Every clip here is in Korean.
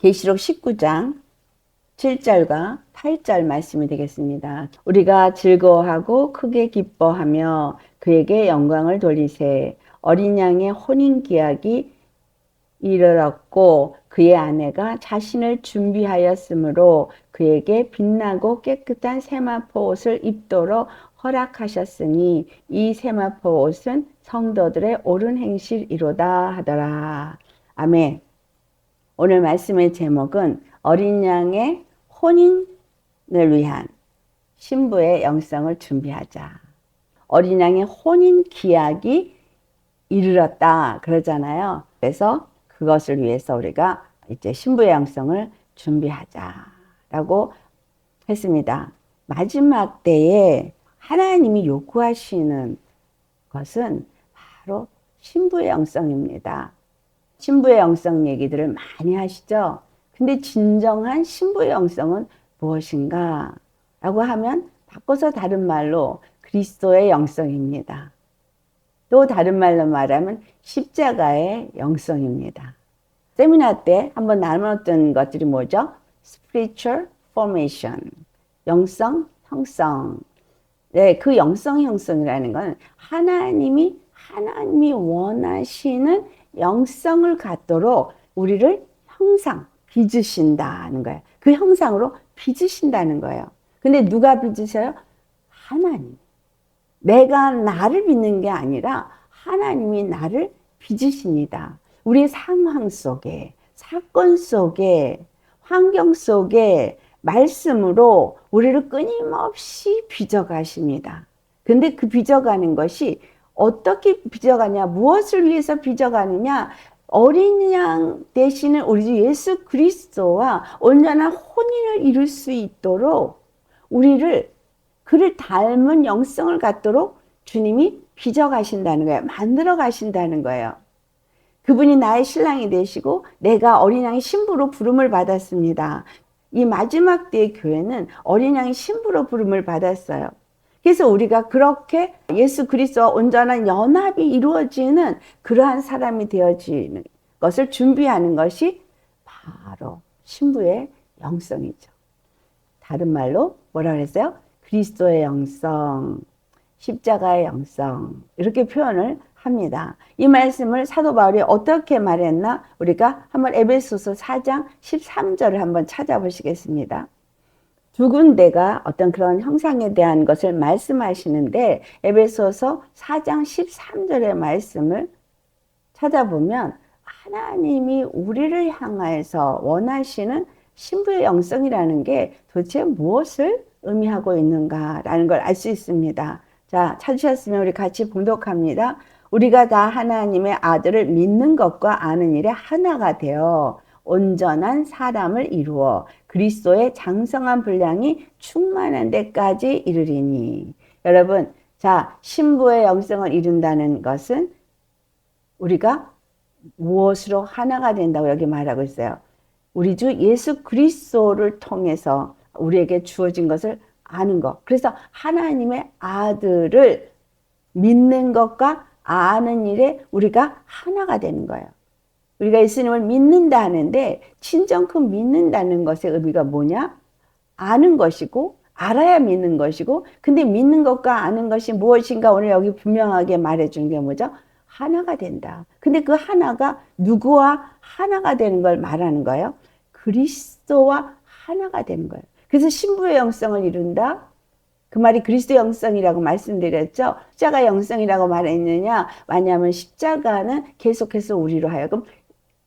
계시록 19장 7절과 8절 말씀이 되겠습니다. 우리가 즐거워하고 크게 기뻐하며 그에게 영광을 돌리세. 어린 양의 혼인기약이 이르렀고 그의 아내가 자신을 준비하였으므로 그에게 빛나고 깨끗한 세마포 옷을 입도록 허락하셨으니 이 세마포 옷은 성도들의 옳은 행실이로다 하더라. 아멘. 오늘 말씀의 제목은 어린 양의 혼인을 위한 신부의 영성을 준비하자. 어린 양의 혼인 기약이 이르렀다 그러잖아요. 그래서 그것을 위해서 우리가 이제 신부의 영성을 준비하자라고 했습니다. 마지막 때에 하나님이 요구하시는 것은 바로 신부의 영성입니다. 신부의 영성 얘기들을 많이 하시죠. 근데 진정한 신부의 영성은 무엇인가? 라고 하면 바꿔서 다른 말로 그리스도의 영성입니다. 또 다른 말로 말하면 십자가의 영성입니다. 세미나 때 한번 나눴던 것들이 뭐죠? Spiritual Formation, 영성 형성. 네, 그 영성 형성이라는 건 하나님이 원하시는 영성을 갖도록 우리를 빚으신다는 거예요. 그 형상으로 빚으신다는 거예요. 근데 누가 빚으셔요? 하나님. 내가 나를 빚는 게 아니라 하나님이 나를 빚으십니다. 우리의 상황 속에, 사건 속에, 환경 속에 말씀으로 우리를 끊임없이 빚어가십니다. 근데 그 빚어가는 것이 어떻게 빚어가냐, 무엇을 위해서 빚어가느냐, 어린 양 되시는 우리 예수 그리스도와 온전한 혼인을 이룰 수 있도록 그를 닮은 영성을 갖도록 주님이 빚어 가신다는 거예요. 만들어 가신다는 거예요. 그분이 나의 신랑이 되시고 내가 어린 양의 신부로 부름을 받았습니다. 이 마지막 때의 교회는 어린 양의 신부로 부름을 받았어요. 그래서 우리가 그렇게 예수 그리스도와 온전한 연합이 이루어지는 그러한 사람이 되어지는 것을 준비하는 것이 바로 신부의 영성이죠. 다른 말로 뭐라 그랬어요? 그리스도의 영성, 십자가의 영성 이렇게 표현을 합니다. 이 말씀을 사도 바울이 어떻게 말했나? 우리가 한번 에베소서 4장 13절을 한번 찾아보시겠습니다. 두 군데가 어떤 그런 형상에 대한 것을 말씀하시는데 에베소서 4장 13절의 말씀을 찾아보면 하나님이 우리를 향하여서 원하시는 신부의 영성이라는 게 도대체 무엇을 의미하고 있는가라는 걸 알 수 있습니다. 자, 찾으셨으면 우리 같이 봉독합니다. 우리가 다 하나님의 아들을 믿는 것과 아는 일에 하나가 되어 온전한 사람을 이루어 그리스도의 장성한 분량이 충만한 데까지 이르리니. 여러분, 자, 신부의 영성을 이룬다는 것은 우리가 무엇으로 하나가 된다고 여기 말하고 있어요. 우리 주 예수 그리스도를 통해서 우리에게 주어진 것을 아는 것. 그래서 하나님의 아들을 믿는 것과 아는 일에 우리가 하나가 되는 거예요. 우리가 예수님을 믿는다 하는데 진정 그 믿는다는 것의 의미가 뭐냐? 아는 것이고 알아야 믿는 것이고 근데 믿는 것과 아는 것이 무엇인가 오늘 여기 분명하게 말해준 게 뭐죠? 하나가 된다. 근데 그 하나가 누구와 하나가 되는 걸 말하는 거예요? 그리스도와 하나가 되는 거예요. 그래서 신부의 영성을 이룬다. 그 말이 그리스도 영성이라고 말씀드렸죠. 십자가 영성이라고 말했느냐? 왜냐하면 십자가는 계속해서 우리로 하여금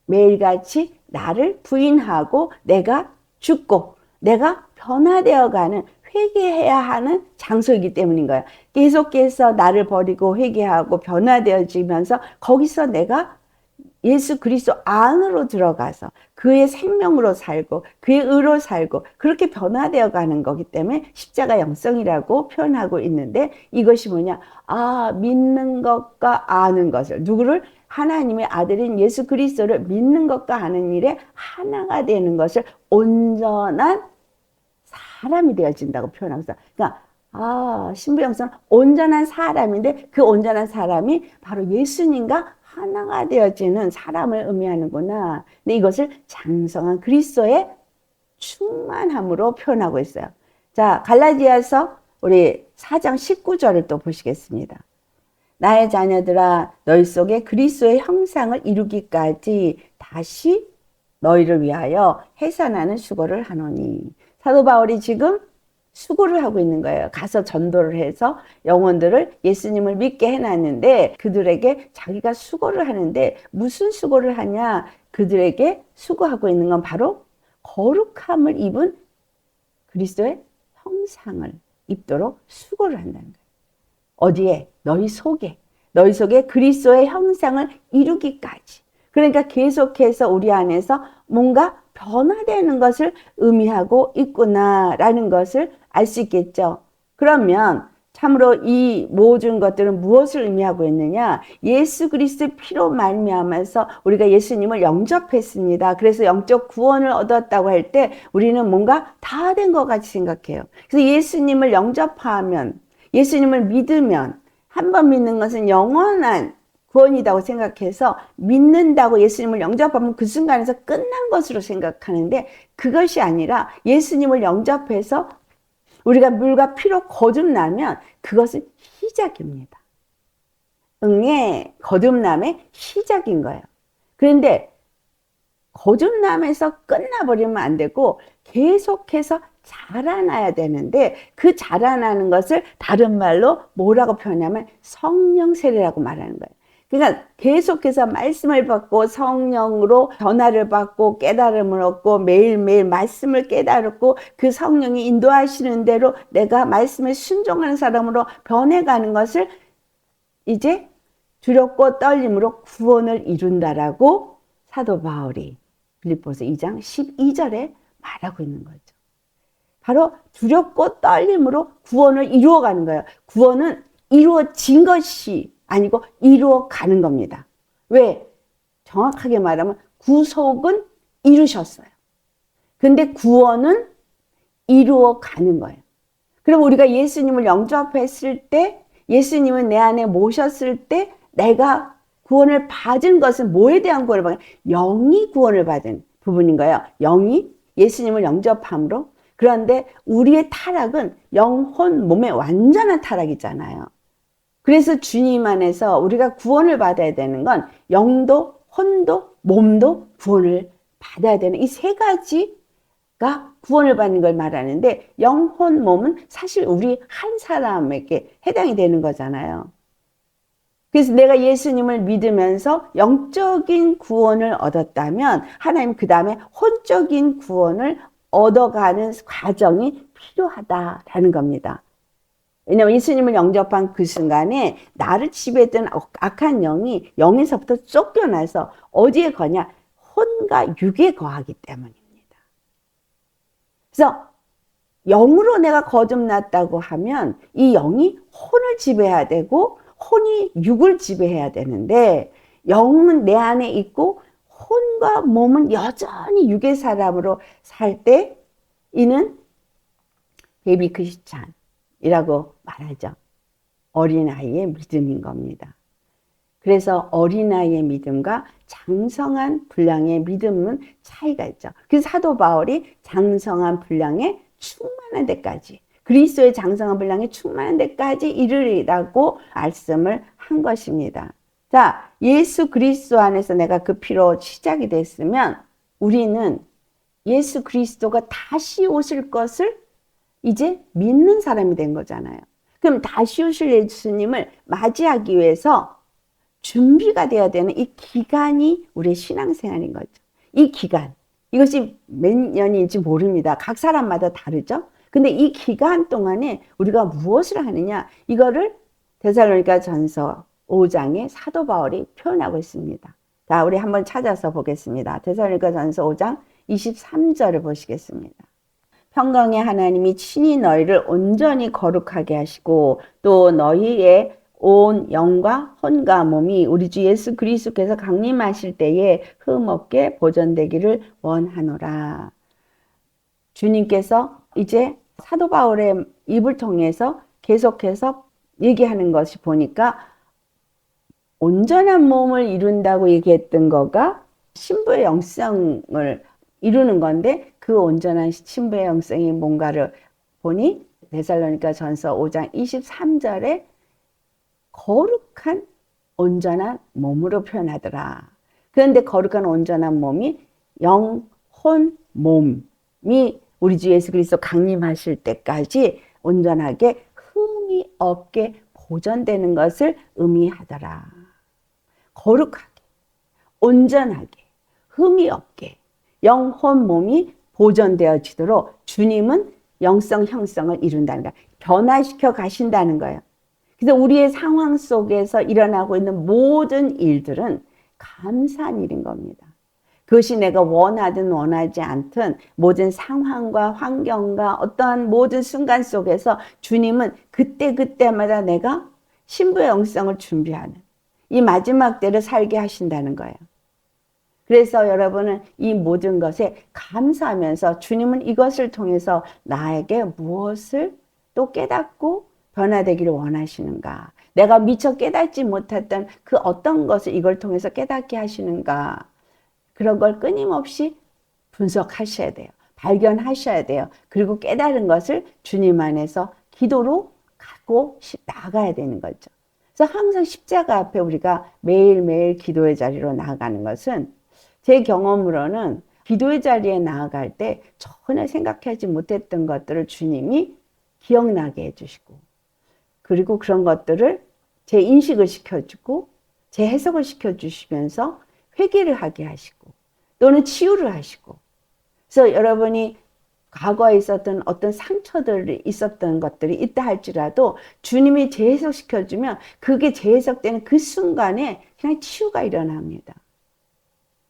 매일같이 나를 부인하고 내가 죽고 내가 변화되어가는 회개해야 하는 장소이기 때문인 거예요. 계속해서 나를 버리고 회개하고 변화되어지면서 거기서 내가 예수 그리스도 안으로 들어가서 그의 생명으로 살고 그의 의로 살고 그렇게 변화되어 가는 거기 때문에 십자가 영성이라고 표현하고 있는데 이것이 뭐냐? 믿는 것과 아는 것을 누구를? 하나님의 아들인 예수 그리스도를 믿는 것과 아는 일에 하나가 되는 것을 온전한 사람이 되어진다고 표현하고 있어요. 그러니까 신부 영성은 온전한 사람인데 그 온전한 사람이 바로 예수님과 하나가 되어지는 사람을 의미하는구나. 근데 이것을 장성한 그리스도의 충만함으로 표현하고 있어요. 자, 갈라디아서 우리 4장 19절을 또 보시겠습니다. 나의 자녀들아 너희 속에 그리스도의 형상을 이루기까지 다시 너희를 위하여 해산하는 수고를 하노니. 사도 바울이 지금 수고를 하고 있는 거예요. 가서 전도를 해서 영혼들을 예수님을 믿게 해놨는데 그들에게 자기가 수고를 하는데 무슨 수고를 하냐? 그들에게 수고하고 있는 건 바로 거룩함을 입은 그리스도의 형상을 입도록 수고를 한다는 거예요. 어디에? 너희 속에 그리스도의 형상을 이루기까지. 그러니까 계속해서 우리 안에서 뭔가 변화되는 것을 의미하고 있구나라는 것을 알 수 있겠죠. 그러면 참으로 이 모든 것들은 무엇을 의미하고 있느냐? 예수 그리스도의 피로 말미암아서 우리가 예수님을 영접했습니다. 그래서 영적 구원을 얻었다고 할 때 우리는 뭔가 다 된 것 같이 생각해요. 그래서 예수님을 영접하면, 예수님을 믿으면, 한 번 믿는 것은 영원한 구원이라고 생각해서 믿는다고 예수님을 영접하면 그 순간에서 끝난 것으로 생각하는데 그것이 아니라 예수님을 영접해서 우리가 물과 피로 거듭나면 그것은 시작입니다. 응의 거듭남의 시작인 거예요. 그런데 거듭남에서 끝나버리면 안 되고 계속해서 자라나야 되는데 그 자라나는 것을 다른 말로 뭐라고 표현하면 성령 세례라고 말하는 거예요. 그러니까 계속해서 말씀을 받고 성령으로 변화를 받고 깨달음을 얻고 매일매일 말씀을 깨달았고 그 성령이 인도하시는 대로 내가 말씀에 순종하는 사람으로 변해가는 것을 이제 두렵고 떨림으로 구원을 이룬다라고 사도 바울이 빌립보서 2장 12절에 말하고 있는 거죠. 바로 두렵고 떨림으로 구원을 이루어가는 거예요. 구원은 이루어진 것이 아니고 이루어가는 겁니다. 왜? 정확하게 말하면 구속은 이루셨어요. 근데 구원은 이루어가는 거예요. 그럼 우리가 예수님을 영접했을 때, 예수님은 내 안에 모셨을 때 내가 구원을 받은 것은 뭐에 대한 구원을 받은? 영이 구원을 받은 부분인 거예요. 영이 예수님을 영접함으로. 그런데 우리의 타락은 영혼, 몸의 완전한 타락이잖아요. 그래서 주님 안에서 우리가 구원을 받아야 되는 건 영도, 혼도, 몸도 구원을 받아야 되는 이 세 가지가 구원을 받는 걸 말하는데 영혼, 몸은 사실 우리 한 사람에게 해당이 되는 거잖아요. 그래서 내가 예수님을 믿으면서 영적인 구원을 얻었다면 하나님 그 다음에 혼적인 구원을 얻어가는 과정이 필요하다라는 겁니다. 왜냐하면 예수님을 영접한 그 순간에 나를 지배했던 악한 영이 영에서부터 쫓겨나서 어디에 거냐? 혼과 육에 거하기 때문입니다. 그래서 영으로 내가 거듭났다고 하면 이 영이 혼을 지배해야 되고 혼이 육을 지배해야 되는데 영은 내 안에 있고 혼과 몸은 여전히 육의 사람으로 살 때 이는 베이비 크리스찬이라고 말하죠. 어린아이의 믿음인 겁니다. 그래서 어린아이의 믿음과 장성한 분량의 믿음은 차이가 있죠. 그래서 사도 바울이 장성한 분량에 충만한 데까지, 그리스도의 장성한 분량에 충만한 데까지 이르리라고 말씀을 한 것입니다. 자, 예수 그리스도 안에서 내가 그 피로 시작이 됐으면 우리는 예수 그리스도가 다시 오실 것을 이제 믿는 사람이 된 거잖아요. 그럼 다시 오실 예수님을 맞이하기 위해서 준비가 돼야 되는 이 기간이 우리의 신앙생활인 거죠. 이 기간, 이것이 몇 년인지 모릅니다. 각 사람마다 다르죠. 근데 이 기간 동안에 우리가 무엇을 하느냐, 이거를 데살로니가 전서 5장에 사도 바울이 표현하고 있습니다. 자, 우리 한번 찾아서 보겠습니다. 데살로니가 전서 5장 23절을 보시겠습니다. 평강의 하나님이 친히 너희를 온전히 거룩하게 하시고 또 너희의 온 영과 혼과 몸이 우리 주 예수 그리스도께서 강림하실 때에 흠없게 보존되기를 원하노라. 주님께서 이제 사도 바울의 입을 통해서 계속해서 얘기하는 것이 보니까 온전한 몸을 이룬다고 얘기했던 거가 신부의 영성을 이루는 건데, 그 온전한 신부의 영성이 뭔가를 보니 데살로니가 전서 5장 23절에 거룩한 온전한 몸으로 표현하더라. 그런데 거룩한 온전한 몸이 영, 혼, 몸이 우리 주 예수 그리스도 강림하실 때까지 온전하게 흠이 없게 보존되는 것을 의미하더라. 거룩하게, 온전하게, 흠이 없게 영, 혼, 몸이 보존되어지도록 주님은 영성 형성을 이룬다는 거예요. 변화시켜 가신다는 거예요. 그래서 우리의 상황 속에서 일어나고 있는 모든 일들은 감사한 일인 겁니다. 그것이 내가 원하든 원하지 않든 모든 상황과 환경과 어떠한 모든 순간 속에서 주님은 그때그때마다 내가 신부의 영성을 준비하는 이 마지막 때를 살게 하신다는 거예요. 그래서 여러분은 이 모든 것에 감사하면서 주님은 이것을 통해서 나에게 무엇을 또 깨닫고 변화되기를 원하시는가? 내가 미처 깨닫지 못했던 그 어떤 것을 이걸 통해서 깨닫게 하시는가? 그런 걸 끊임없이 분석하셔야 돼요. 발견하셔야 돼요. 그리고 깨달은 것을 주님 안에서 기도로 갖고 나가야 되는 거죠. 그래서 항상 십자가 앞에 우리가 매일매일 기도의 자리로 나아가는 것은 제 경험으로는 기도의 자리에 나아갈 때 전혀 생각하지 못했던 것들을 주님이 기억나게 해주시고, 그리고 그런 것들을 제 인식을 시켜주고 제 해석을 시켜주시면서 회개를 하게 하시고 또는 치유를 하시고, 그래서 여러분이 과거에 있었던 어떤 상처들이 있었던 것들이 있다 할지라도 주님이 재해석시켜주면 그게 재해석되는 그 순간에 그냥 치유가 일어납니다.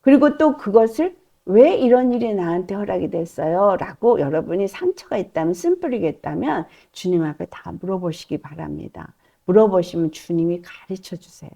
그리고 또 그것을 왜 이런 일이 나한테 허락이 됐어요? 라고 여러분이 상처가 있다면, 쓴뿌리가 있다면 주님 앞에 다 물어보시기 바랍니다. 물어보시면 주님이 가르쳐 주세요.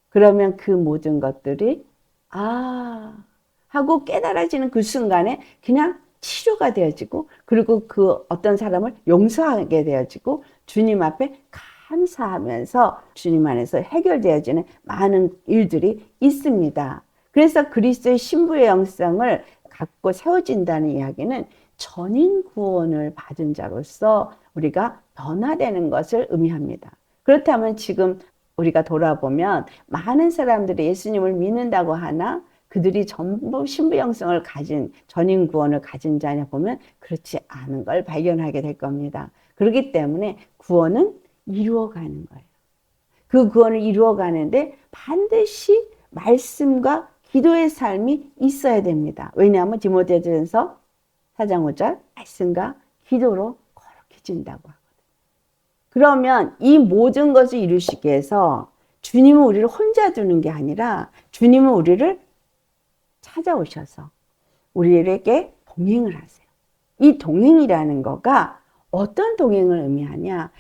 그러면 그 모든 것들이 하고 깨달아지는 그 순간에 그냥 치료가 되어지고, 그리고 그 어떤 사람을 용서하게 되어지고 주님 앞에 감사하면서 주님 안에서 해결되어지는 많은 일들이 있습니다. 그래서 그리스도의 신부의 영성을 갖고 세워진다는 이야기는 전인 구원을 받은 자로서 우리가 변화되는 것을 의미합니다. 그렇다면 지금 우리가 돌아보면 많은 사람들이 예수님을 믿는다고 하나 그들이 전부 신부 영성을 가진, 전인 구원을 가진 자냐 보면 그렇지 않은 걸 발견하게 될 겁니다. 그렇기 때문에 구원은 이루어가는 거예요. 그 구원을 이루어가는데 반드시 말씀과 기도의 삶이 있어야 됩니다. 왜냐하면 디모데전서 4장 5절 말씀과 기도로 거룩해진다고 하거든요. 그러면 이 모든 것을 이루시기 위해서 주님은 우리를 혼자 두는 게 아니라 주님은 우리를 찾아오셔서 우리에게 동행을 하세요. 이 동행이라는 거가 어떤 동행을 의미하냐?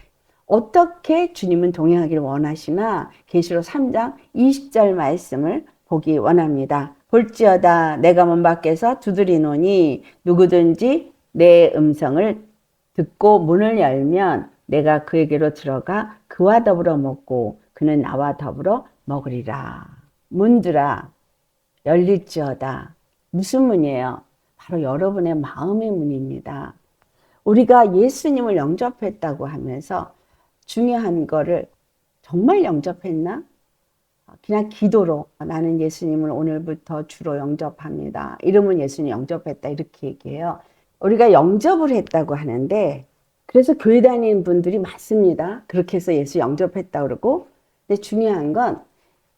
어떻게 주님은 동행하기를 원하시나? 계시록 3장 20절 말씀을 보기 원합니다. 볼지어다 내가 문 밖에서 두드리노니 누구든지 내 음성을 듣고 문을 열면 내가 그에게로 들어가 그와 더불어 먹고 그는 나와 더불어 먹으리라. 문들아 열릴지어다. 무슨 문이에요? 바로 여러분의 마음의 문입니다. 우리가 예수님을 영접했다고 하면서 중요한 거를 정말 영접했나? 그냥 기도로 나는 예수님을 오늘부터 주로 영접합니다. 이름은 예수님 영접했다 이렇게 얘기해요. 우리가 영접을 했다고 하는데, 그래서 교회 다니는 분들이 많습니다. 그렇게 해서 예수 영접했다 그러고, 근데 중요한 건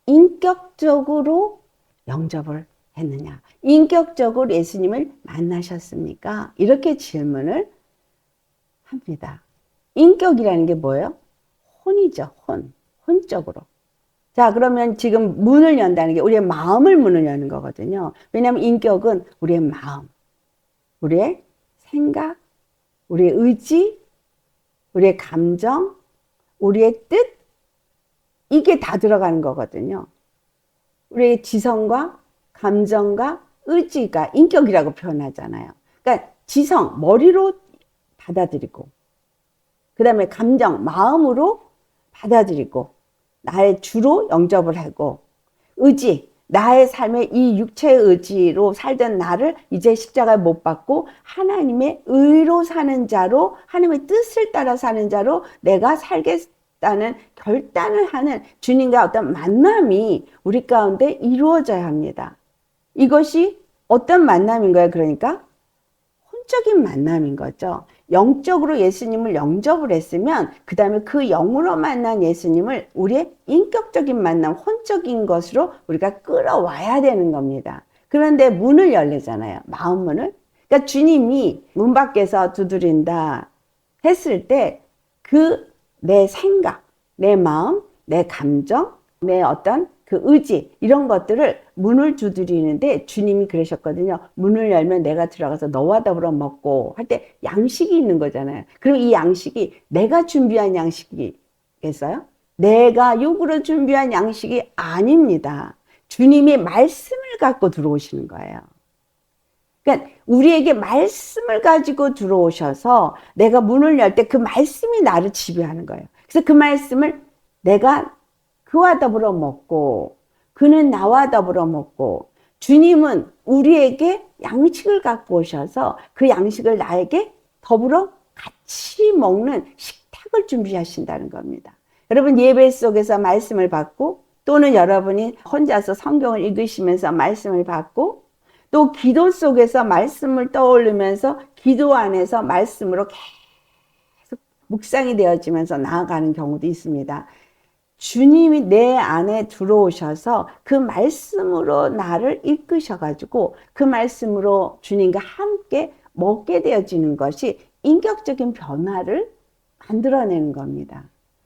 인격적으로 영접을 했느냐, 인격적으로 예수님을 만나셨습니까? 이렇게 질문을 합니다. 인격이라는 게 뭐예요? 혼이죠. 혼적으로. 자, 그러면 지금 문을 연다는 게 우리의 마음을 문을 여는 거거든요. 왜냐하면 인격은 우리의 마음, 우리의 생각, 우리의 의지, 우리의 감정, 우리의 뜻, 이게 다 들어가는 거거든요. 우리의 지성과 감정과 의지가 인격이라고 표현하잖아요. 그러니까 지성, 머리로 받아들이고, 그 다음에 감정, 마음으로 받아들이고, 나의 주로 영접을 하고, 의지, 나의 삶의 이 육체의 의지로 살던 나를 이제 십자가에 못 박고 하나님의 의로 사는 자로, 하나님의 뜻을 따라 사는 자로 내가 살겠다는 결단을 하는 주님과 어떤 만남이 우리 가운데 이루어져야 합니다. 이것이 어떤 만남인 거예요? 그러니까 혼적인 만남인 거죠. 영적으로 예수님을 영접을 했으면 그 다음에 그 영으로 만난 예수님을 우리의 인격적인 만남, 혼적인 것으로 우리가 끌어와야 되는 겁니다. 그런데 문을 열리잖아요. 마음 문을. 그러니까 주님이 문 밖에서 두드린다 했을 때 그 내 생각, 내 마음, 내 감정, 내 어떤 그 의지, 이런 것들을 문을 두드리는데 주님이 그러셨거든요. 문을 열면 내가 들어가서 너와 더불어 먹고 할 때 양식이 있는 거잖아요. 그럼 이 양식이 내가 준비한 양식이겠어요? 내가 육으로 준비한 양식이 아닙니다. 주님이 말씀을 갖고 들어오시는 거예요. 그러니까 우리에게 말씀을 가지고 들어오셔서 내가 문을 열 때 그 말씀이 나를 지배하는 거예요. 그래서 그 말씀을 내가 그와 더불어 먹고 그는 나와 더불어 먹고, 주님은 우리에게 양식을 갖고 오셔서 그 양식을 나에게 더불어 같이 먹는 식탁을 준비하신다는 겁니다. 여러분 예배 속에서 말씀을 받고, 또는 여러분이 혼자서 성경을 읽으시면서 말씀을 받고, 또 기도 속에서 말씀을 떠올리면서 기도 안에서 말씀으로 계속 묵상이 되어지면서 나아가는 경우도 있습니다. 주님이 내 안에 들어오셔서 그 말씀으로 나를 이끄셔가지고 그 말씀으로 주님과 함께 먹게 되어지는 것이 인격적인 변화를 만들어내는 겁니다.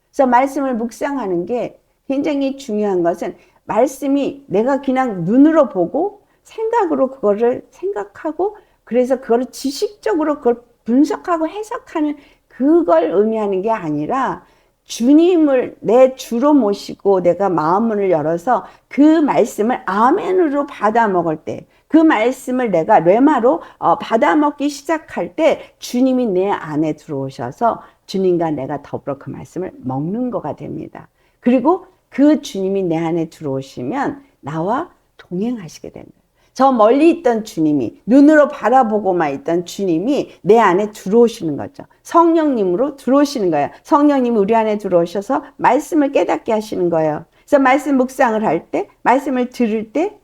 그래서 말씀을 묵상하는 게 굉장히 중요한 것은, 말씀이 내가 그냥 눈으로 보고 생각으로 그거를 생각하고 그래서 그거를 지식적으로 그걸 분석하고 해석하는 그걸 의미하는 게 아니라, 주님을 내 주로 모시고 내가 마음문을 열어서 그 말씀을 아멘으로 받아 먹을 때, 그 말씀을 내가 레마로 받아 먹기 시작할 때 주님이 내 안에 들어오셔서 주님과 내가 더불어 그 말씀을 먹는 거가 됩니다. 그리고 그 주님이 내 안에 들어오시면 나와 동행하시게 됩니다. 저 멀리 있던 주님이, 눈으로 바라보고만 있던 주님이 내 안에 들어오시는 거죠. 성령님으로 들어오시는 거예요. 성령님이 우리 안에 들어오셔서 말씀을 깨닫게 하시는 거예요. 그래서 말씀 묵상을 할 때, 말씀을 들을 때,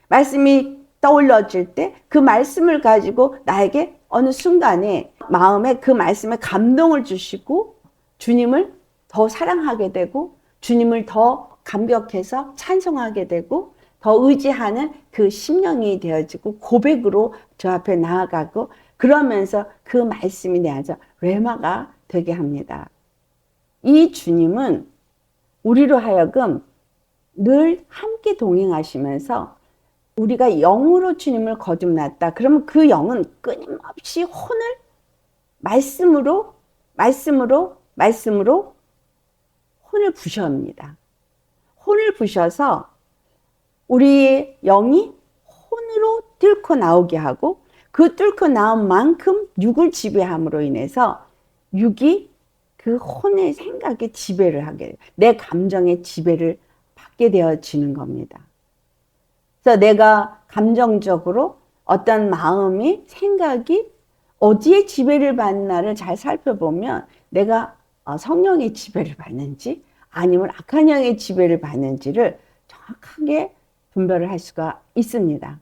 말씀이 떠올려질 때 그 말씀을 가지고 나에게 어느 순간에 마음에 그 말씀에 감동을 주시고 주님을 더 사랑하게 되고 주님을 더 감격해서 찬송하게 되고 더 의지하는 그 심령이 되어지고 고백으로 저 앞에 나아가고, 그러면서 그 말씀이 내 안에서 레마가 되게 합니다. 이 주님은 우리로 하여금 늘 함께 동행하시면서 우리가 영으로 주님을 거듭났다. 그러면 그 영은 끊임없이 혼을 말씀으로 혼을 부셔옵니다. 혼을 부셔서 우리의 영이 혼으로 뚫고 나오게 하고, 그 뚫고 나온 만큼 육을 지배함으로 인해서 육이 그 혼의 생각에 지배를 하게 돼요. 내 감정의 지배를 받게 되어지는 겁니다. 그래서 내가 감정적으로 어떤 마음이, 생각이 어디에 지배를 받나를 잘 살펴보면 내가 성령의 지배를 받는지 아니면 악한 영의 지배를 받는지를 정확하게 분별을 할 수가 있습니다.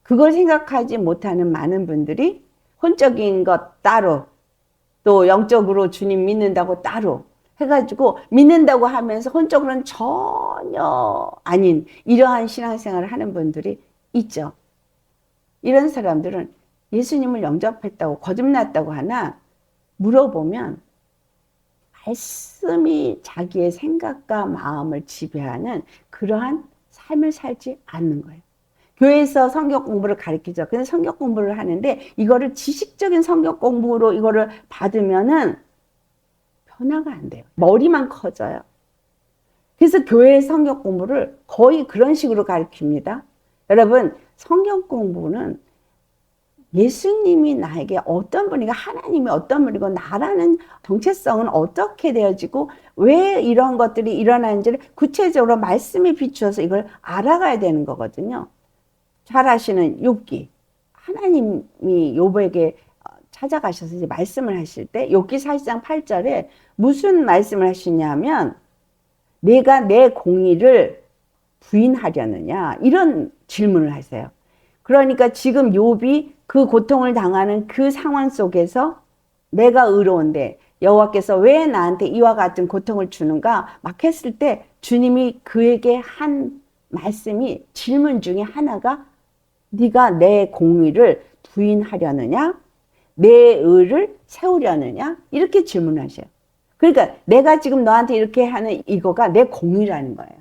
그걸 생각하지 못하는 많은 분들이 혼적인 것 따로, 또 영적으로 주님 믿는다고 따로 해가지고 믿는다고 하면서 혼적으로는 전혀 아닌 이러한 신앙생활을 하는 분들이 있죠. 이런 사람들은 예수님을 영접했다고 거듭났다고 하나 물어보면 말씀이 자기의 생각과 마음을 지배하는 그러한 삶을 살지 않는 거예요. 교회에서 성경 공부를 가르치죠. 근데 성경 공부를 하는데 이거를 지식적인 성경 공부로 이거를 받으면은 변화가 안 돼요. 머리만 커져요. 그래서 교회 성경 공부를 거의 그런 식으로 가르칩니다. 여러분, 성경 공부는 예수님이 나에게 어떤 분이고 하나님이 어떤 분이고 나라는 정체성은 어떻게 되어지고 왜 이런 것들이 일어나는지를 구체적으로 말씀에 비추어서 이걸 알아가야 되는 거거든요. 잘 아시는 욥기. 하나님이 욥에게 찾아가셔서 이제 말씀을 하실 때 욥기 40장 8절에 무슨 말씀을 하시냐면 내가 내 공의를 부인하려느냐 이런 질문을 하세요. 그러니까 지금 욥이 그 고통을 당하는 그 상황 속에서 내가 의로운데 여호와께서 왜 나한테 이와 같은 고통을 주는가 막 했을 때 주님이 그에게 한 말씀이 질문 중에 하나가 네가 내 공의를 부인하려느냐 내 의를 세우려느냐 이렇게 질문하셔요. 그러니까 내가 지금 너한테 이렇게 하는 이거가 내 공의라는 거예요.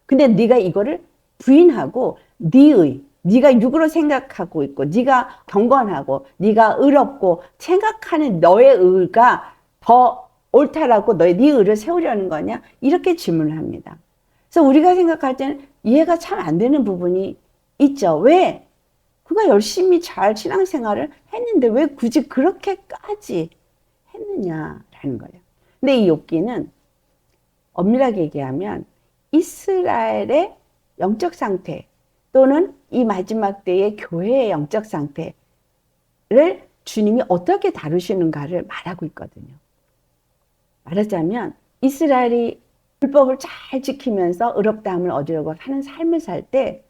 근데 네가 이거를 부인하고 네가 육으로 생각하고 있고 네가 경건하고 네가 의롭고 생각하는 너의 의가 더 옳다라고 네 의를 세우려는 거냐 이렇게 질문을 합니다. 그래서 우리가 생각할 때는 이해가 참 안 되는 부분이 있죠. 왜? 그가 열심히 잘 신앙생활을 했는데 왜 굳이 그렇게까지 했느냐라는 거예요. 근데 이 욥기는 엄밀하게 얘기하면 이스라엘의 영적 상태 또는 이 마지막 때의 교회의 영적 상태를 주님이 어떻게 다루시는가를 말하고 있거든요. 말하자면 이스라엘이 율법을 잘 지키면서 의롭다함을 얻으려고 하는 삶을 살 때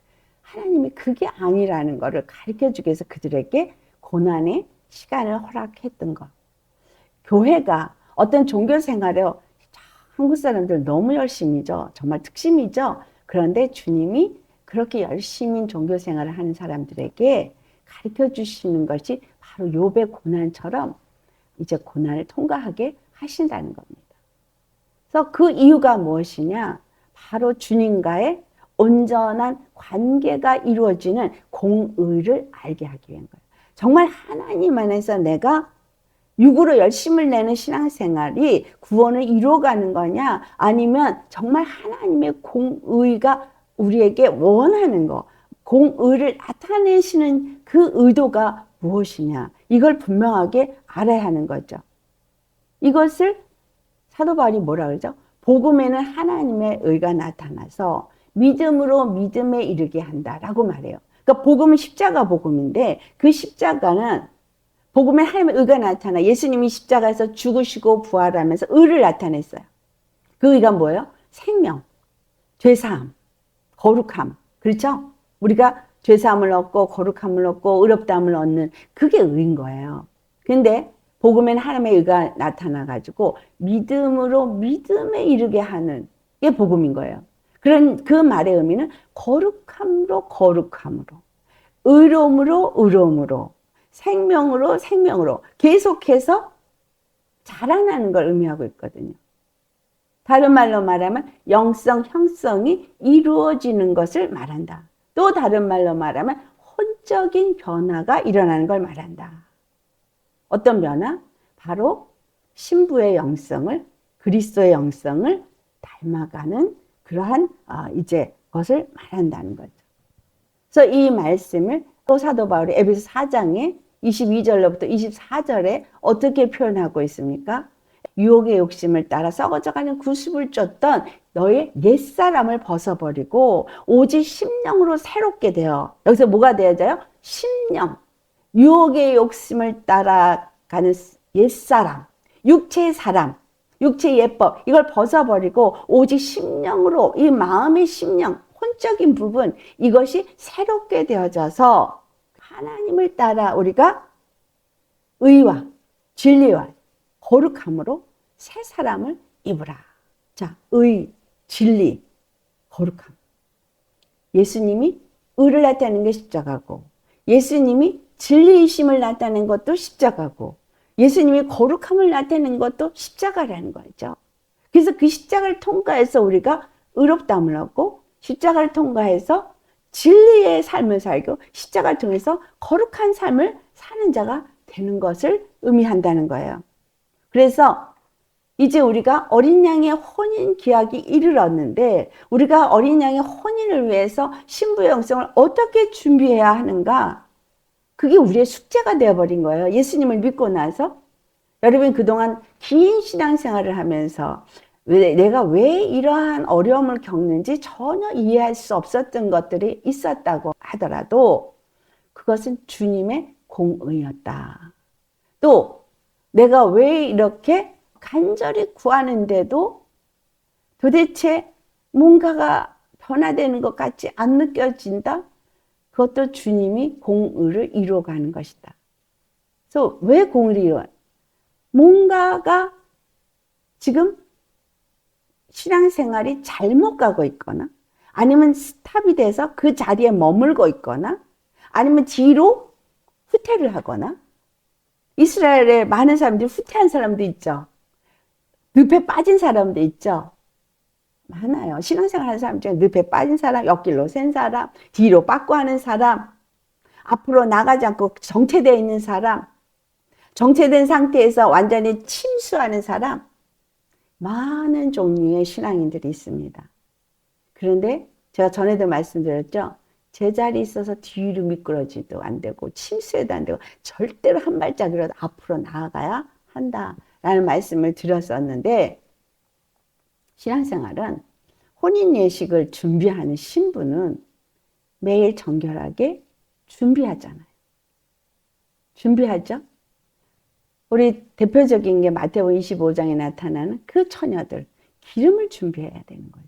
하나님이 그게 아니라는 것을 가르쳐주기 위해서 그들에게 고난의 시간을 허락했던 것. 교회가 어떤 종교 생활에 한국 사람들 너무 열심히죠. 정말 특심이죠. 그런데 주님이 그렇게 열심히 종교 생활을 하는 사람들에게 가르쳐 주시는 것이 바로 욥의 고난처럼 이제 고난을 통과하게 하신다는 겁니다. 그래서 그 이유가 무엇이냐? 바로 주님과의 온전한 관계가 이루어지는 공의를 알게 하기 위한 거예요. 정말 하나님 안에서 내가 육으로 열심을 내는 신앙생활이 구원을 이루어가는 거냐 아니면 정말 하나님의 공의가 우리에게 원하는 거 공의를 나타내시는 그 의도가 무엇이냐 이걸 분명하게 알아야 하는 거죠. 이것을 사도 바울이 뭐라 그러죠? 복음에는 하나님의 의가 나타나서 믿음으로 믿음에 이르게 한다라고 말해요. 그러니까 복음은 십자가 복음인데 그 십자가는 복음에 하나님의 의가 나타나 예수님이 십자가에서 죽으시고 부활하면서 의를 나타냈어요. 그 의가 뭐예요? 생명, 죄사함, 거룩함. 그렇죠? 우리가 죄사함을 얻고 거룩함을 얻고 의롭다함을 얻는 그게 의인 거예요. 근데 복음에는 하나님의 의가 나타나가지고 믿음으로 믿음에 이르게 하는 게 복음인 거예요. 그런 그 말의 의미는 거룩함으로 거룩함으로 의로움으로 의로움으로 생명으로 생명으로 계속해서 자라나는 걸 의미하고 있거든요. 다른 말로 말하면 영성, 형성이 이루어지는 것을 말한다. 또 다른 말로 말하면 혼적인 변화가 일어나는 걸 말한다. 어떤 변화? 바로 신부의 영성을 그리스도의 영성을 닮아가는 그러한 이제 것을 말한다는 거죠. 그래서 이 말씀을 또 사도 바울이 에베소 4장에 22절로부터 24절에 어떻게 표현하고 있습니까? 유혹의 욕심을 따라 썩어져가는 구습을 쫓던 너의 옛사람을 벗어버리고 오직 심령으로 새롭게 되어 여기서 뭐가 되어져요? 심령. 유혹의 욕심을 따라가는 옛사람, 육체의 사람, 육체의 예법 이걸 벗어버리고 오직 심령으로 이 마음의 심령 혼적인 부분 이것이 새롭게 되어져서 하나님을 따라 우리가 의와 진리와 거룩함으로 새 사람을 입으라. 자, 의, 진리, 거룩함. 예수님이 의를 나타내는 게 십자가고 예수님이 진리이심을 나타내는 것도 십자가고 예수님이 거룩함을 나타내는 것도 십자가라는 거죠. 그래서 그 십자가를 통과해서 우리가 의롭다함을 얻고 십자가를 통과해서 진리의 삶을 살고 십자가를 통해서 거룩한 삶을 사는 자가 되는 것을 의미한다는 거예요. 그래서 이제 우리가 어린 양의 혼인 기약이 이르렀는데 우리가 어린 양의 혼인을 위해서 신부의 영성을 어떻게 준비해야 하는가? 그게 우리의 숙제가 되어버린 거예요. 예수님을 믿고 나서. 여러분 그동안 긴 신앙생활을 하면서 내가 왜 이러한 어려움을 겪는지 전혀 이해할 수 없었던 것들이 있었다고 하더라도 그것은 주님의 공의였다. 또 내가 왜 이렇게 간절히 구하는데도 도대체 뭔가가 변화되는 것 같지 안 느껴진다? 그것도 주님이 공의를 이루어가는 것이다. 그래서 왜 공의를 이루어? 뭔가가 지금 신앙생활이 잘못 가고 있거나 아니면 스탑이 돼서 그 자리에 머물고 있거나 아니면 뒤로 후퇴를 하거나 이스라엘에 많은 사람들이 후퇴한 사람도 있죠. 늪에 빠진 사람도 있죠. 많아요. 신앙생활 하는 사람 중에 늪에 빠진 사람, 옆길로 샌 사람, 뒤로 빠꾸 하는 사람, 앞으로 나가지 않고 정체되어 있는 사람, 정체된 상태에서 완전히 침수하는 사람, 많은 종류의 신앙인들이 있습니다. 그런데 제가 전에도 말씀드렸죠. 제자리에 있어서 뒤로 미끄러지도 안 되고 침수해도 안 되고 절대로 한 발짝이라도 앞으로 나아가야 한다라는 말씀을 드렸었는데 신앙생활은 혼인 예식을 준비하는 신부는 매일 정결하게 준비하잖아요. 준비하죠? 우리 대표적인 게 마태복음 25장에 나타나는 그 처녀들 기름을 준비해야 되는 거죠.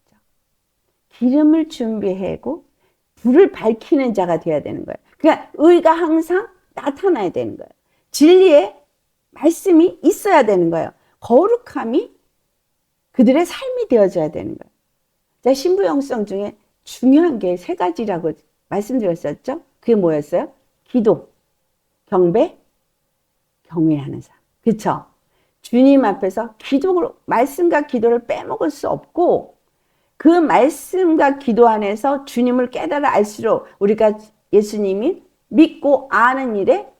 기름을 준비하고 불을 밝히는 자가 되어야 되는 거예요. 그러니까 의가 항상 나타나야 되는 거예요. 진리의 말씀이 있어야 되는 거예요. 거룩함이 그들의 삶이 되어져야 되는 거예요. 자, 신부 영성 중에 중요한 게 세 가지라고 말씀드렸었죠. 그게 뭐였어요? 기도, 경배, 경외하는 삶. 그렇죠? 주님 앞에서 기도를, 말씀과 기도를 빼먹을 수 없고 그 말씀과 기도 안에서 주님을 깨달아 알수록 우리가 예수님이 믿고 아는 일에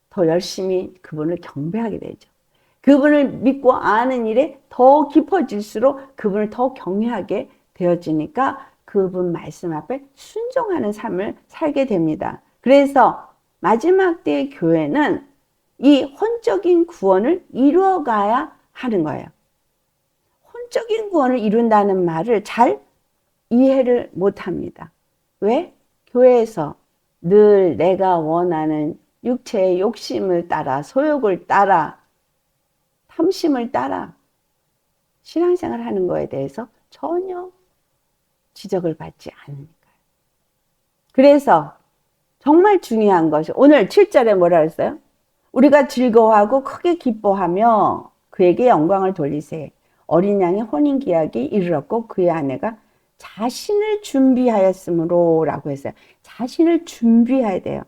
더 열심히 그분을 경배하게 되죠. 그분을 믿고 아는 일에 더 깊어질수록 그분을 더 경외하게 되어지니까 그분 말씀 앞에 순종하는 삶을 살게 됩니다. 그래서 마지막 때의 교회는 이 혼적인 구원을 이루어가야 하는 거예요. 혼적인 구원을 이룬다는 말을 잘 이해를 못합니다. 왜? 교회에서 늘 내가 원하는 육체의 욕심을 따라 소욕을 따라 탐심을 따라 신앙생활 하는 거에 대해서 전혀 지적을 받지 않으니까요. 그래서 정말 중요한 것이 오늘 7절에 뭐라 했어요? 우리가 즐거워하고 크게 기뻐하며 그에게 영광을 돌리세. 어린 양의 혼인기약이 이르렀고 그의 아내가 자신을 준비하였으므로 라고 했어요. 자신을 준비해야 돼요.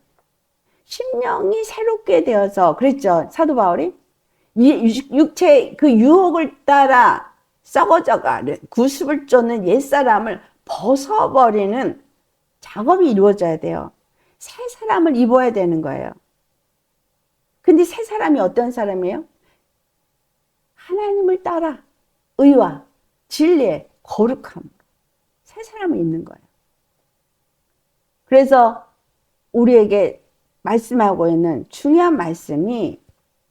심령이 새롭게 되어서 그랬죠. 사도 바울이 육체 그 유혹을 따라 썩어져가는 구습을 쫓는 옛사람을 벗어버리는 작업이 이루어져야 돼요. 새 사람을 입어야 되는 거예요. 근데 새 사람이 어떤 사람이에요? 하나님을 따라 의와 진리의 거룩함으로 새 사람을 입는 거예요. 그래서 우리에게 말씀하고 있는 중요한 말씀이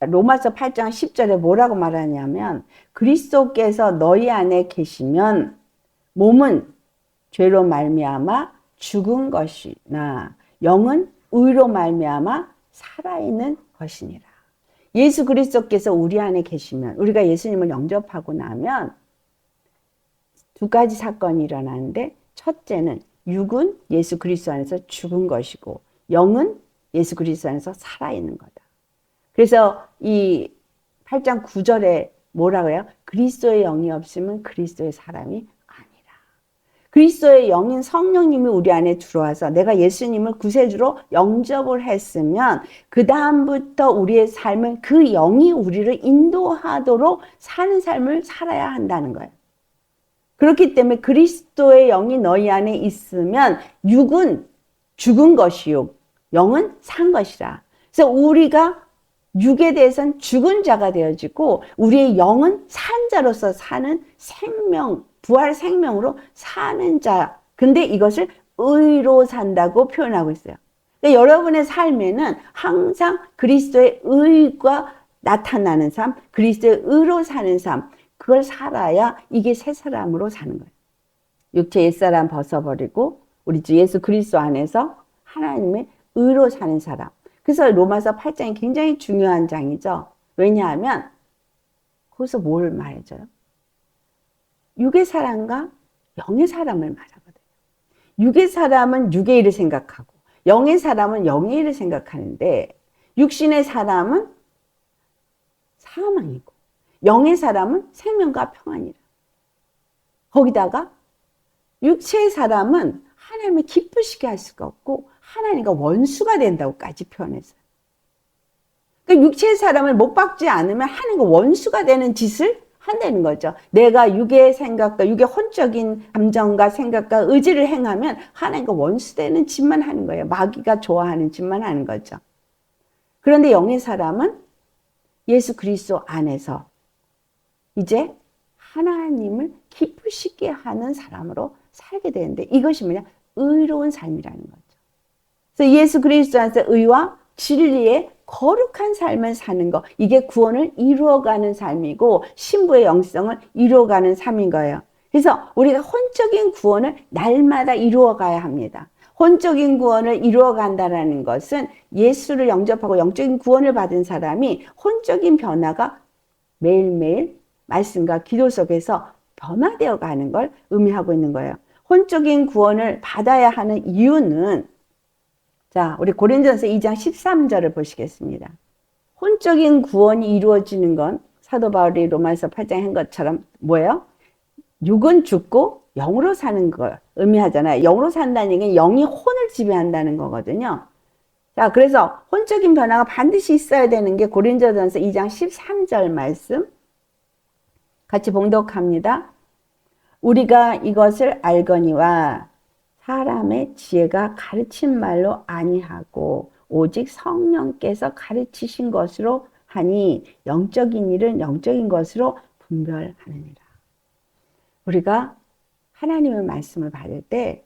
로마서 8장 10절에 뭐라고 말하냐면 그리스도께서 너희 안에 계시면 몸은 죄로 말미암아 죽은 것이나 영은 의로 말미암아 살아있는 것이니라. 예수 그리스도께서 우리 안에 계시면 우리가 예수님을 영접하고 나면 두 가지 사건이 일어나는데 첫째는 육은 예수 그리스도 안에서 죽은 것이고 영은 예수 그리스도 안에서 살아있는 거다. 그래서 이 8장 9절에 뭐라고 해요? 그리스도의 영이 없으면 그리스도의 사람이 아니라. 그리스도의 영인 성령님이 우리 안에 들어와서 내가 예수님을 구세주로 영접을 했으면 그 다음부터 우리의 삶은 그 영이 우리를 인도하도록 사는 삶을 살아야 한다는 거예요. 그렇기 때문에 그리스도의 영이 너희 안에 있으면 육은 죽은 것이요 영은 산 것이라. 그래서 우리가 육에 대해서는 죽은 자가 되어지고 우리의 영은 산 자로서 사는 생명, 부활 생명으로 사는 자. 근데 이것을 의로 산다고 표현하고 있어요. 그러니까 여러분의 삶에는 항상 그리스도의 의가 나타나는 삶, 그리스도의 의로 사는 삶, 그걸 살아야 이게 새 사람으로 사는 거예요. 육체 옛사람 벗어버리고 우리 주 예수 그리스도 안에서 하나님의 의로 사는 사람. 그래서 로마서 8장이 굉장히 중요한 장이죠. 왜냐하면 거기서 뭘 말해줘요? 육의 사람과 영의 사람을 말하거든요. 육의 사람은 육의 일을 생각하고 영의 사람은 영의 일을 생각하는데 육신의 사람은 사망이고 영의 사람은 생명과 평안이라. 거기다가 육체의 사람은 하나님을 기쁘시게 할 수가 없고 하나님과 원수가 된다고까지 표현했어요. 그러니까 육체의 사람을 못 박지 않으면 하나님과 원수가 되는 짓을 한다는 거죠. 내가 육의 생각과 육의 혼적인 감정과 생각과 의지를 행하면 하나님과 원수되는 짓만 하는 거예요. 마귀가 좋아하는 짓만 하는 거죠. 그런데 영의 사람은 예수 그리스도 안에서 이제 하나님을 기쁘시게 하는 사람으로 살게 되는데 이것이 뭐냐? 의로운 삶이라는 거죠. 그래서 예수 그리스도 안에서 의와 진리의 거룩한 삶을 사는 것, 이게 구원을 이루어가는 삶이고 신부의 영성을 이루어가는 삶인 거예요. 그래서 우리가 혼적인 구원을 날마다 이루어가야 합니다. 혼적인 구원을 이루어간다는 것은 예수를 영접하고 영적인 구원을 받은 사람이 혼적인 변화가 매일매일 말씀과 기도 속에서 변화되어 가는 걸 의미하고 있는 거예요. 혼적인 구원을 받아야 하는 이유는 자, 우리 고린도전서 2장 13절을 보시겠습니다. 혼적인 구원이 이루어지는 건 사도 바울이 로마서 8장에 한 것처럼 뭐예요? 육은 죽고 영으로 사는 걸 의미하잖아요. 영으로 산다는 얘기는 영이 혼을 지배한다는 거거든요. 자, 그래서 혼적인 변화가 반드시 있어야 되는 게 고린도전서 2장 13절 말씀 같이 봉독합니다. 우리가 이것을 알거니와 사람의 지혜가 가르친 말로 아니하고 오직 성령께서 가르치신 것으로 하니 영적인 일은 영적인 것으로 분별하느니라. 우리가 하나님의 말씀을 받을 때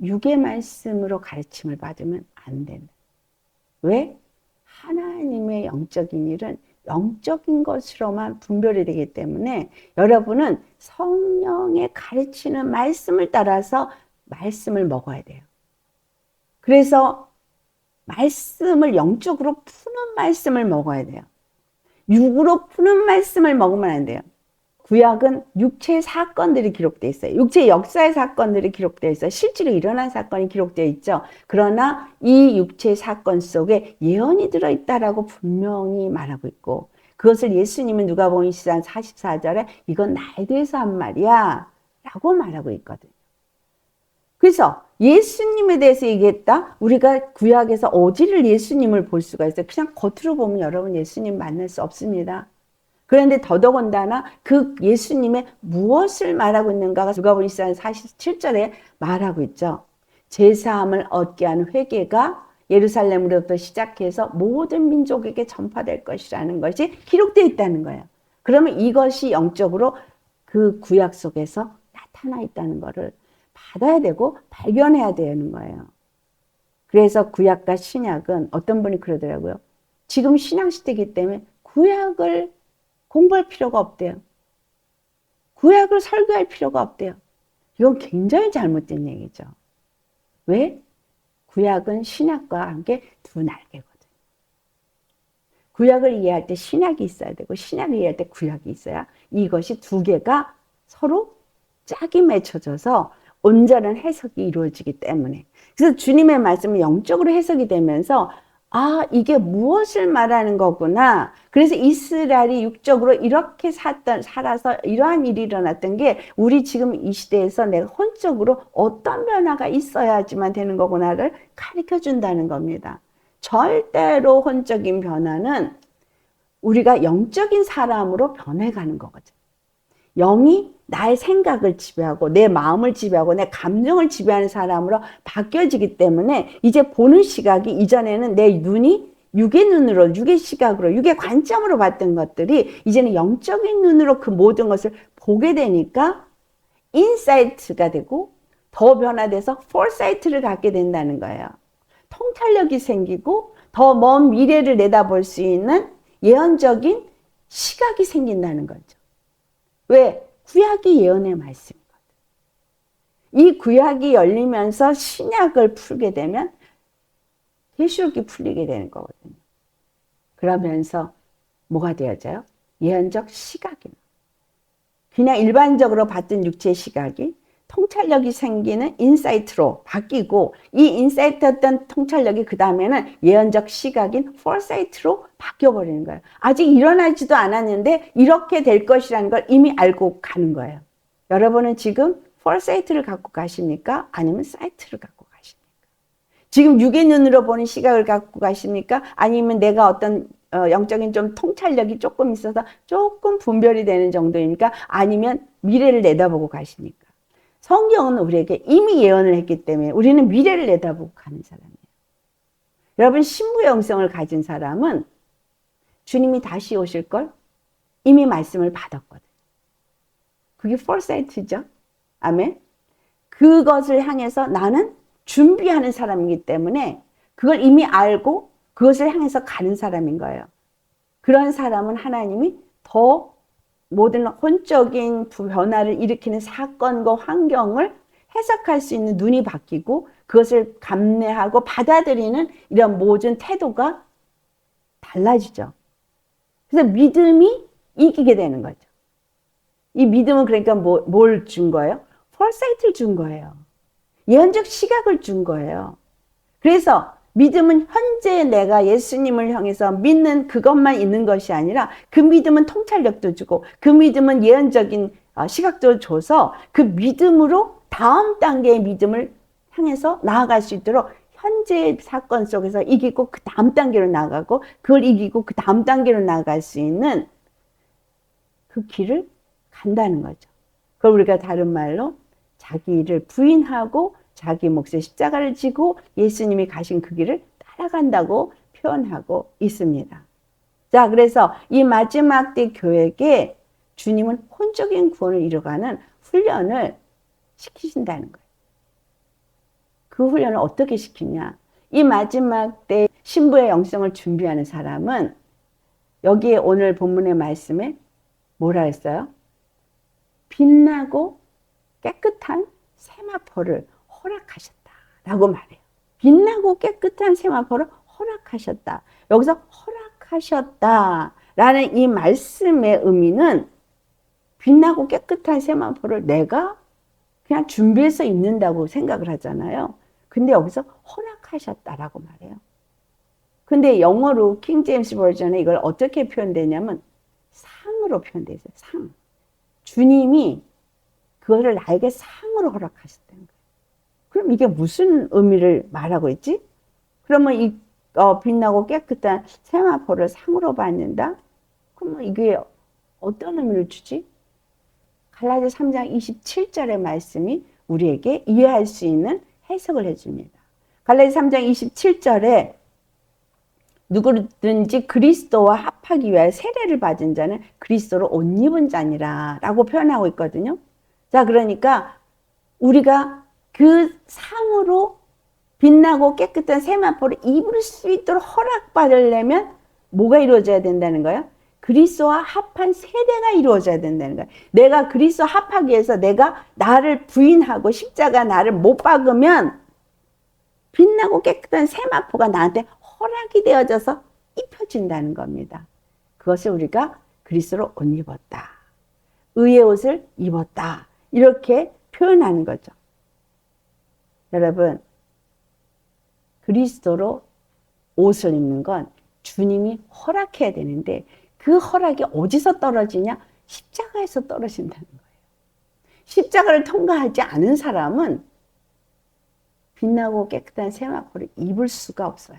육의 말씀으로 가르침을 받으면 안 된다. 왜? 하나님의 영적인 일은 영적인 것으로만 분별이 되기 때문에 여러분은 성령의 가르치는 말씀을 따라서 말씀을 먹어야 돼요. 그래서 말씀을 영적으로 푸는 말씀을 먹어야 돼요. 육으로 푸는 말씀을 먹으면 안 돼요. 구약은 육체의 사건들이 기록되어 있어요. 육체의 역사의 사건들이 기록되어 있어요. 실제로 일어난 사건이 기록되어 있죠. 그러나 이 육체의 사건 속에 예언이 들어있다라고 분명히 말하고 있고 그것을 예수님은 누가복음 24장 44절에 이건 나에 대해서 한 말이야 라고 말하고 있거든요. 그래서 예수님에 대해서 얘기했다. 우리가 구약에서 어디를 예수님을 볼 수가 있어요. 그냥 겉으로 보면 여러분 예수님 만날 수 없습니다. 그런데 더더군다나 그 예수님의 무엇을 말하고 있는가가 누가복음 24장 47절에 말하고 있죠. 제사함을 얻게 하는 회개가 예루살렘으로부터 시작해서 모든 민족에게 전파될 것이라는 것이 기록되어 있다는 거예요. 그러면 이것이 영적으로 그 구약 속에서 나타나 있다는 것을 받아야 되고 발견해야 되는 거예요. 그래서 구약과 신약은 어떤 분이 그러더라고요. 지금 신약시대이기 때문에 구약을 공부할 필요가 없대요. 구약을 설교할 필요가 없대요. 이건 굉장히 잘못된 얘기죠. 왜? 구약은 신약과 함께 두 날개거든요. 구약을 이해할 때 신약이 있어야 되고 신약을 이해할 때 구약이 있어야 이것이 두 개가 서로 짝이 맺혀져서 온전한 해석이 이루어지기 때문에 그래서 주님의 말씀은 영적으로 해석이 되면서 아 이게 무엇을 말하는 거구나. 그래서 이스라엘이 육적으로 이렇게 살아서 이러한 일이 일어났던 게 우리 지금 이 시대에서 내가 혼적으로 어떤 변화가 있어야지만 되는 거구나를 가르쳐 준다는 겁니다. 절대로 혼적인 변화는 우리가 영적인 사람으로 변해가는 거거든요. 영이 나의 생각을 지배하고 내 마음을 지배하고 내 감정을 지배하는 사람으로 바뀌어지기 때문에 이제 보는 시각이 이전에는 내 눈이 육의 눈으로 육의 시각으로 육의 관점으로 봤던 것들이 이제는 영적인 눈으로 그 모든 것을 보게 되니까 인사이트가 되고 더 변화돼서 포사이트를 갖게 된다는 거예요. 통찰력이 생기고 더 먼 미래를 내다볼 수 있는 예언적인 시각이 생긴다는 거죠. 왜? 구약이 예언의 말씀이거든. 이 구약이 열리면서 신약을 풀게 되면 계시록이 풀리게 되는 거거든요. 그러면서 뭐가 되어져요? 예언적 시각이. 그냥 일반적으로 봤던 육체의 시각이 통찰력이 생기는 인사이트로 바뀌고, 이 인사이트였던 통찰력이 그 다음에는 예언적 시각인 포사이트로 바뀌어버리는 거예요. 아직 일어나지도 않았는데 이렇게 될 것이라는 걸 이미 알고 가는 거예요. 여러분은 지금 포사이트를 갖고 가십니까? 아니면 사이트를 갖고 가십니까? 지금 육의 눈으로 보는 시각을 갖고 가십니까? 아니면 내가 어떤 영적인 좀 통찰력이 조금 있어서 조금 분별이 되는 정도입니까? 아니면 미래를 내다보고 가십니까? 성경은 우리에게 이미 예언을 했기 때문에 우리는 미래를 내다보고 가는 사람이에요. 여러분, 신부의 영성을 가진 사람은 주님이 다시 오실 걸 이미 말씀을 받았거든. 그게 포사이트죠. 아멘. 그것을 향해서 나는 준비하는 사람이기 때문에 그걸 이미 알고 그것을 향해서 가는 사람인 거예요. 그런 사람은 하나님이 더 모든 혼적인 변화를 일으키는 사건과 환경을 해석할 수 있는 눈이 바뀌고 그것을 감내하고 받아들이는 이런 모든 태도가 달라지죠. 그래서 믿음이 이기게 되는 거죠. 이 믿음은 그러니까 뭘 준 거예요? 포사이트를 준 거예요. 예언적 시각을 준 거예요. 그래서 믿음은 현재 내가 예수님을 향해서 믿는 그것만 있는 것이 아니라 그 믿음은 통찰력도 주고 그 믿음은 예언적인 시각도 줘서 그 믿음으로 다음 단계의 믿음을 향해서 나아갈 수 있도록 현재의 사건 속에서 이기고 그 다음 단계로 나아가고 그걸 이기고 그 다음 단계로 나아갈 수 있는 그 길을 간다는 거죠. 그걸 우리가 다른 말로 자기를 부인하고 자기 몫의 십자가를 지고 예수님이 가신 그 길을 따라간다고 표현하고 있습니다. 자, 그래서 이 마지막 때 교회에 주님은 혼적인 구원을 이뤄가는 훈련을 시키신다는 거예요. 그 훈련을 어떻게 시키냐? 이 마지막 때 신부의 영성을 준비하는 사람은 여기에 오늘 본문의 말씀에 뭐라 했어요? 빛나고 깨끗한 세마포를 허락하셨다라고 말해요. 빛나고 깨끗한 세마포를 허락하셨다. 여기서 허락하셨다라는 이 말씀의 의미는 빛나고 깨끗한 세마포를 내가 그냥 준비해서 입는다고 생각을 하잖아요. 근데 여기서 허락하셨다라고 말해요. 근데 영어로 킹 제임스 버전에 이걸 어떻게 표현되냐면 상으로 표현되어 있어요. 상. 주님이 그거를 나에게 상으로 허락하셨다는 거예요. 그럼 이게 무슨 의미를 말하고 있지? 그러면 이 빛나고 깨끗한 세마포를 상으로 받는다? 그러면 이게 어떤 의미를 주지? 갈라디아 3장 27절의 말씀이 우리에게 이해할 수 있는 해석을 해줍니다. 갈라디아 3장 27절에 누구든지 그리스도와 합하기 위하여 세례를 받은 자는 그리스도로 옷 입은 자니라 라고 표현하고 있거든요. 자, 그러니까 우리가 그 상으로 빛나고 깨끗한 세마포를 입을 수 있도록 허락받으려면 뭐가 이루어져야 된다는 거예요? 그리스도와 합한 세대가 이루어져야 된다는 거예요. 내가 그리스도 합하기 위해서 내가 나를 부인하고 십자가 나를 못 박으면 빛나고 깨끗한 세마포가 나한테 허락이 되어져서 입혀진다는 겁니다. 그것을 우리가 그리스도로 옷 입었다. 의의 옷을 입었다. 이렇게 표현하는 거죠. 여러분, 그리스도로 옷을 입는 건 주님이 허락해야 되는데 그 허락이 어디서 떨어지냐? 십자가에서 떨어진다는 거예요. 십자가를 통과하지 않은 사람은 빛나고 깨끗한 세마포를 입을 수가 없어요.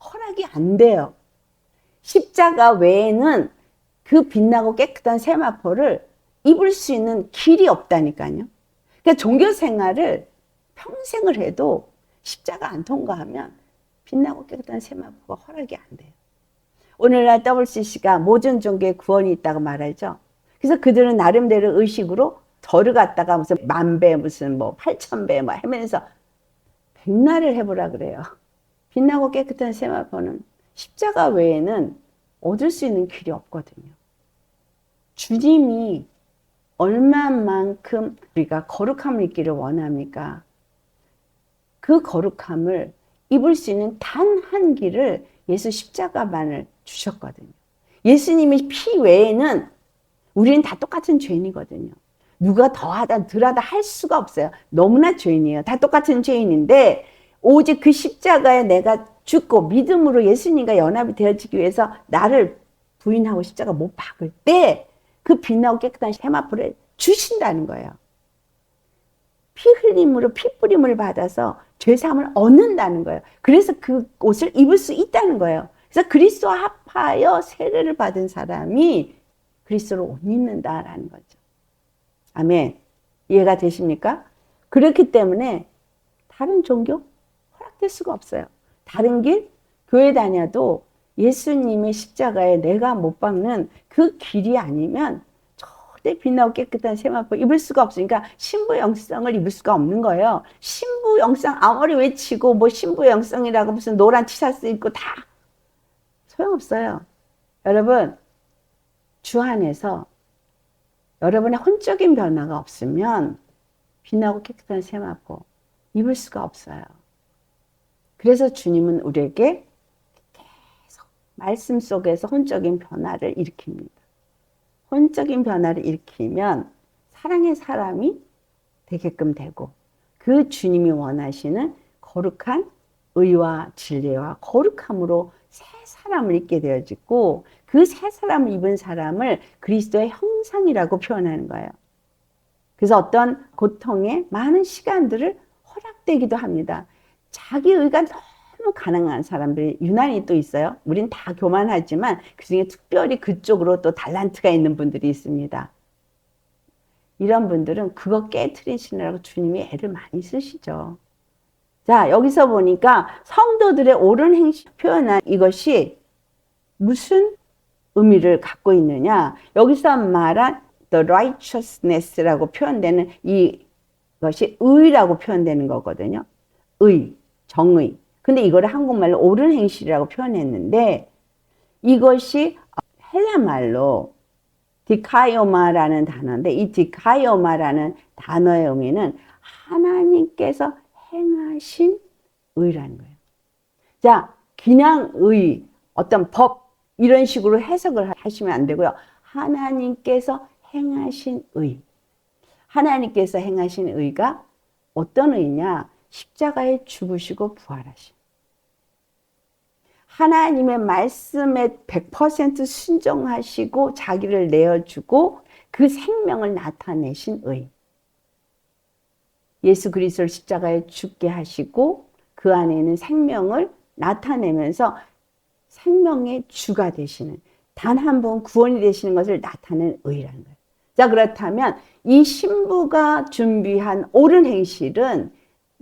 허락이 안 돼요. 십자가 외에는 그 빛나고 깨끗한 세마포를 입을 수 있는 길이 없다니까요. 그러니까 종교 생활을 평생을 해도 십자가 안 통과하면 빛나고 깨끗한 세마포가 허락이 안 돼요. 오늘날 WCC가 모든 종교에 구원이 있다고 말하죠. 그래서 그들은 나름대로 의식으로 절을 갔다가 무슨 10,000배, 무슨 뭐 8,000배 뭐 하면서 백날을 해보라 그래요. 빛나고 깨끗한 세마포는 십자가 외에는 얻을 수 있는 길이 없거든요. 주님이 얼마만큼 우리가 거룩함을 입기를 원합니까? 그 거룩함을 입을 수 있는 단 한 길을 예수 십자가만을 주셨거든요. 예수님의 피 외에는 우리는 다 똑같은 죄인이거든요. 누가 더하다 덜하다 할 수가 없어요. 너무나 죄인이에요. 다 똑같은 죄인인데 오직 그 십자가에 내가 죽고 믿음으로 예수님과 연합이 되어지기 위해서 나를 부인하고 십자가 못 박을 때 그 빛나고 깨끗한 세마포를 주신다는 거예요. 피 흘림으로 피 뿌림을 받아서 죄사함을 얻는다는 거예요. 그래서 그 옷을 입을 수 있다는 거예요. 그래서 그리스도와 합하여 세례를 받은 사람이 그리스도를 옷 입는다라는 거죠. 아멘. 이해가 되십니까? 그렇기 때문에 다른 종교 허락될 수가 없어요. 다른 길 교회 다녀도 예수님의 십자가에 내가 못 박는 그 길이 아니면 절대 빛나고 깨끗한 세마포 입을 수가 없으니까 신부 영성을 입을 수가 없는 거예요. 신부 영성 아무리 외치고 뭐 신부 영성이라고 무슨 노란 티셔츠 입고 다 소용없어요. 여러분 주 안에서 여러분의 혼적인 변화가 없으면 빛나고 깨끗한 세마포 입을 수가 없어요. 그래서 주님은 우리에게 계속 말씀 속에서 혼적인 변화를 일으킵니다. 혼적인 변화를 일으키면 사랑의 사람이 되게끔 되고 그 주님이 원하시는 거룩한 의와 진리와 거룩함으로 새 사람을 입게 되어지고 그 새 사람을 입은 사람을 그리스도의 형상이라고 표현하는 거예요. 그래서 어떤 고통에 많은 시간들을 허락되기도 합니다. 자기 의가 너무 가난한 사람들이 유난히 또 있어요. 우린 다 교만하지만 그중에 특별히 그쪽으로 또 달란트가 있는 분들이 있습니다. 이런 분들은 그거 깨트리시느라고 주님이 애를 많이 쓰시죠. 자, 여기서 보니까 성도들의 옳은 행실 표현한 이것이 무슨 의미를 갖고 있느냐. 여기서 말한 the righteousness라고 표현되는 이것이 의라고 표현되는 거거든요. 의, 정의. 근데 이거를 한국말로 옳은 행실이라고 표현했는데 이것이 헬라 말로 디카이오마라는 단어인데 이 디카이오마라는 단어의 의미는 하나님께서 행하신 의라는 거예요. 자, 그냥 의, 어떤 법 이런 식으로 해석을 하시면 안 되고요. 하나님께서 행하신 의. 하나님께서 행하신 의가 어떤 의냐? 십자가에 죽으시고 부활하신. 하나님의 말씀에 100% 순종하시고 자기를 내어주고 그 생명을 나타내신 의. 예수 그리스도를 십자가에 죽게 하시고 그 안에 있는 생명을 나타내면서 생명의 주가 되시는 단 한 번 구원이 되시는 것을 나타내는 의라는 거예요. 자, 그렇다면 이 신부가 준비한 옳은 행실은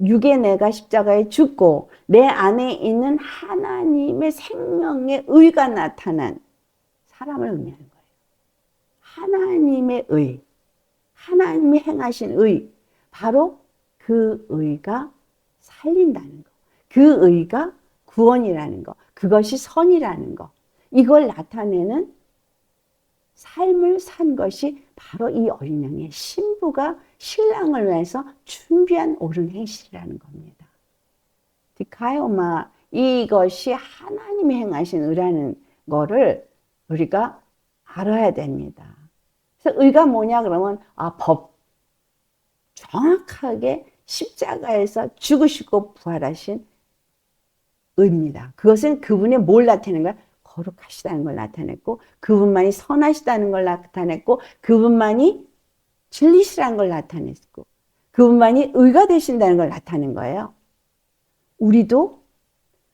육의 내가 십자가에 죽고 내 안에 있는 하나님의 생명의 의가 나타난 사람을 의미하는 거예요. 하나님의 의, 하나님이 행하신 의, 바로 그 의가 살린다는 거. 그 의가 구원이라는 거. 그것이 선이라는 거. 이걸 나타내는 삶을 산 것이 바로 이 어린 양의 신부가 신랑을 위해서 준비한 옳은 행실이라는 겁니다. 디카이오마, 이것이 하나님이 행하신 의라는 거를 우리가 알아야 됩니다. 그래서 의가 뭐냐 그러면 법. 정확하게 십자가에서 죽으시고 부활하신 의입니다. 그것은 그분의 뭘 나타내는 거야? 거룩하시다는 걸 나타냈고 그분만이 선하시다는 걸 나타냈고 그분만이 진리시라는 걸 나타냈고 그분만이 의가 되신다는 걸 나타낸 거예요. 우리도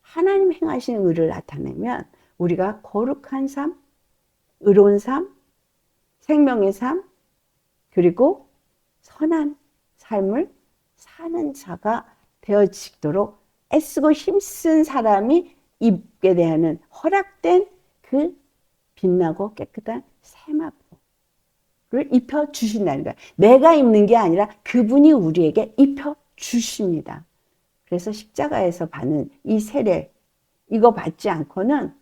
하나님 행하신 의를 나타내면 우리가 거룩한 삶, 의로운 삶, 생명의 삶, 그리고 선한 삶을 사는 자가 되어지도록 애쓰고 힘쓴 사람이 입게 되는 허락된 그 빛나고 깨끗한 세마포를 입혀주신다는 거예요. 내가 입는 게 아니라 그분이 우리에게 입혀주십니다. 그래서 십자가에서 받는 이 세례, 이거 받지 않고는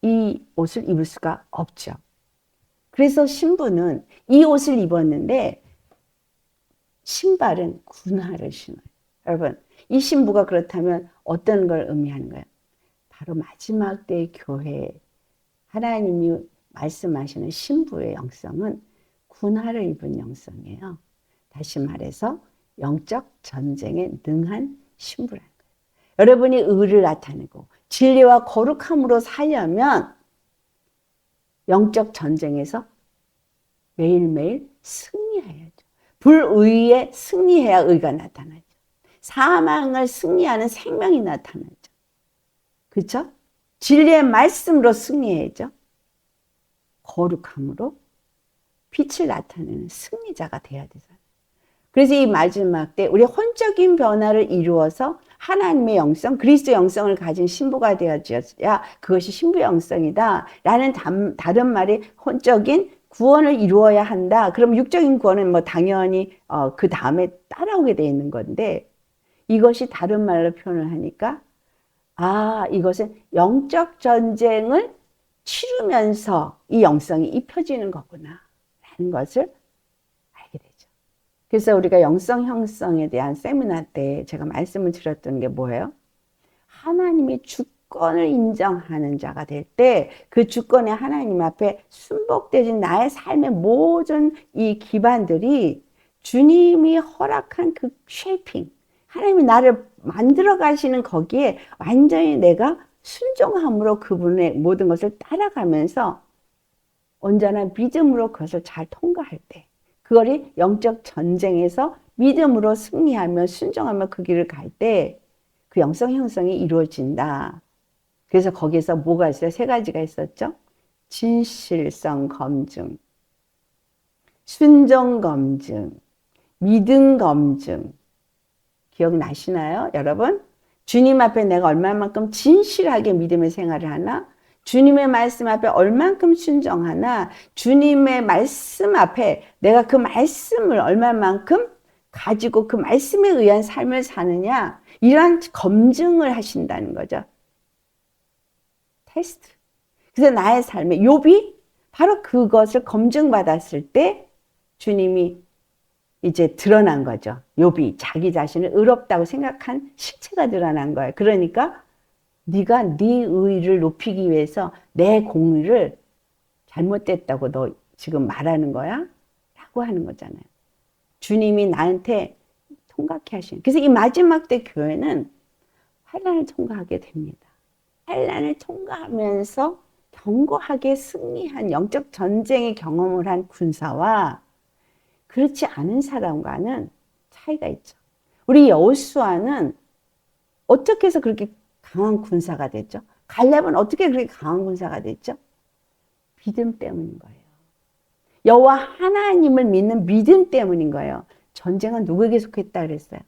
이 옷을 입을 수가 없죠. 그래서 신부는 이 옷을 입었는데 신발은 군화를 신어요. 여러분, 이 신부가 그렇다면 어떤 걸 의미하는 거예요? 바로 마지막 때의 교회, 하나님이 말씀하시는 신부의 영성은 군화를 입은 영성이에요. 다시 말해서 영적 전쟁에 능한 신부라는 거예요. 여러분이 의를 나타내고 진리와 거룩함으로 살려면 영적 전쟁에서 매일매일 승리해야죠. 불의에 승리해야 의가 나타나죠. 사망을 승리하는 생명이 나타나죠. 그렇죠? 진리의 말씀으로 승리해야죠. 거룩함으로 빛을 나타내는 승리자가 돼야 되잖아요. 그래서 이 마지막 때 우리 혼적인 변화를 이루어서 하나님의 영성, 그리스도 영성을 가진 신부가 되어져야 그것이 신부 영성이다 라는 다른 말이 혼적인 구원을 이루어야 한다. 그럼 육적인 구원은 뭐 당연히 그 다음에 따라오게 돼 있는 건데, 이것이 다른 말로 표현을 하니까 이것은 영적 전쟁을 치르면서 이 영성이 입혀지는 거구나 라는 것을 알게 되죠. 그래서 우리가 영성 형성에 대한 세미나 때 제가 말씀을 드렸던 게 뭐예요? 하나님의 주권을 인정하는 자가 될 때 그 주권에 하나님 앞에 순복되진 나의 삶의 모든 이 기반들이 주님이 허락한 그 쉐이핑, 하나님이 나를 만들어 가시는 거기에 완전히 내가 순종함으로 그분의 모든 것을 따라가면서 언제나 믿음으로 그것을 잘 통과할 때, 그거를 영적 전쟁에서 믿음으로 승리하며 순종하며 그 길을 갈 때 그 영성 형성이 이루어진다. 그래서 거기에서 뭐가 있어요? 세 가지가 있었죠. 진실성 검증, 순종 검증, 믿음 검증. 기억나시나요, 여러분? 주님 앞에 내가 얼마만큼 진실하게 믿음의 생활을 하나? 주님의 말씀 앞에 얼만큼 순종하나? 주님의 말씀 앞에 내가 그 말씀을 얼마만큼 가지고 그 말씀에 의한 삶을 사느냐? 이러한 검증을 하신다는 거죠. 테스트. 그래서 나의 삶에 욥이 바로 그것을 검증받았을 때 주님이 이제 드러난 거죠. 욥이 자기 자신을 의롭다고 생각한 실체가 드러난 거예요. 그러니까 네가 네 의를 높이기 위해서 내 공의를 잘못됐다고 너 지금 말하는 거야? 라고 하는 거잖아요. 주님이 나한테 통과케 하시는. 그래서 이 마지막 때 교회는 환난을 통과하게 됩니다. 환난을 통과하면서 견고하게 승리한 영적 전쟁의 경험을 한 군사와 그렇지 않은 사람과는 차이가 있죠. 우리 여호수아는 어떻게 해서 그렇게 강한 군사가 됐죠? 갈렙은 어떻게 그렇게 강한 군사가 됐죠? 믿음 때문인 거예요. 여호와 하나님을 믿는 믿음 때문인 거예요. 전쟁은 누구에게 속했다 그랬어요?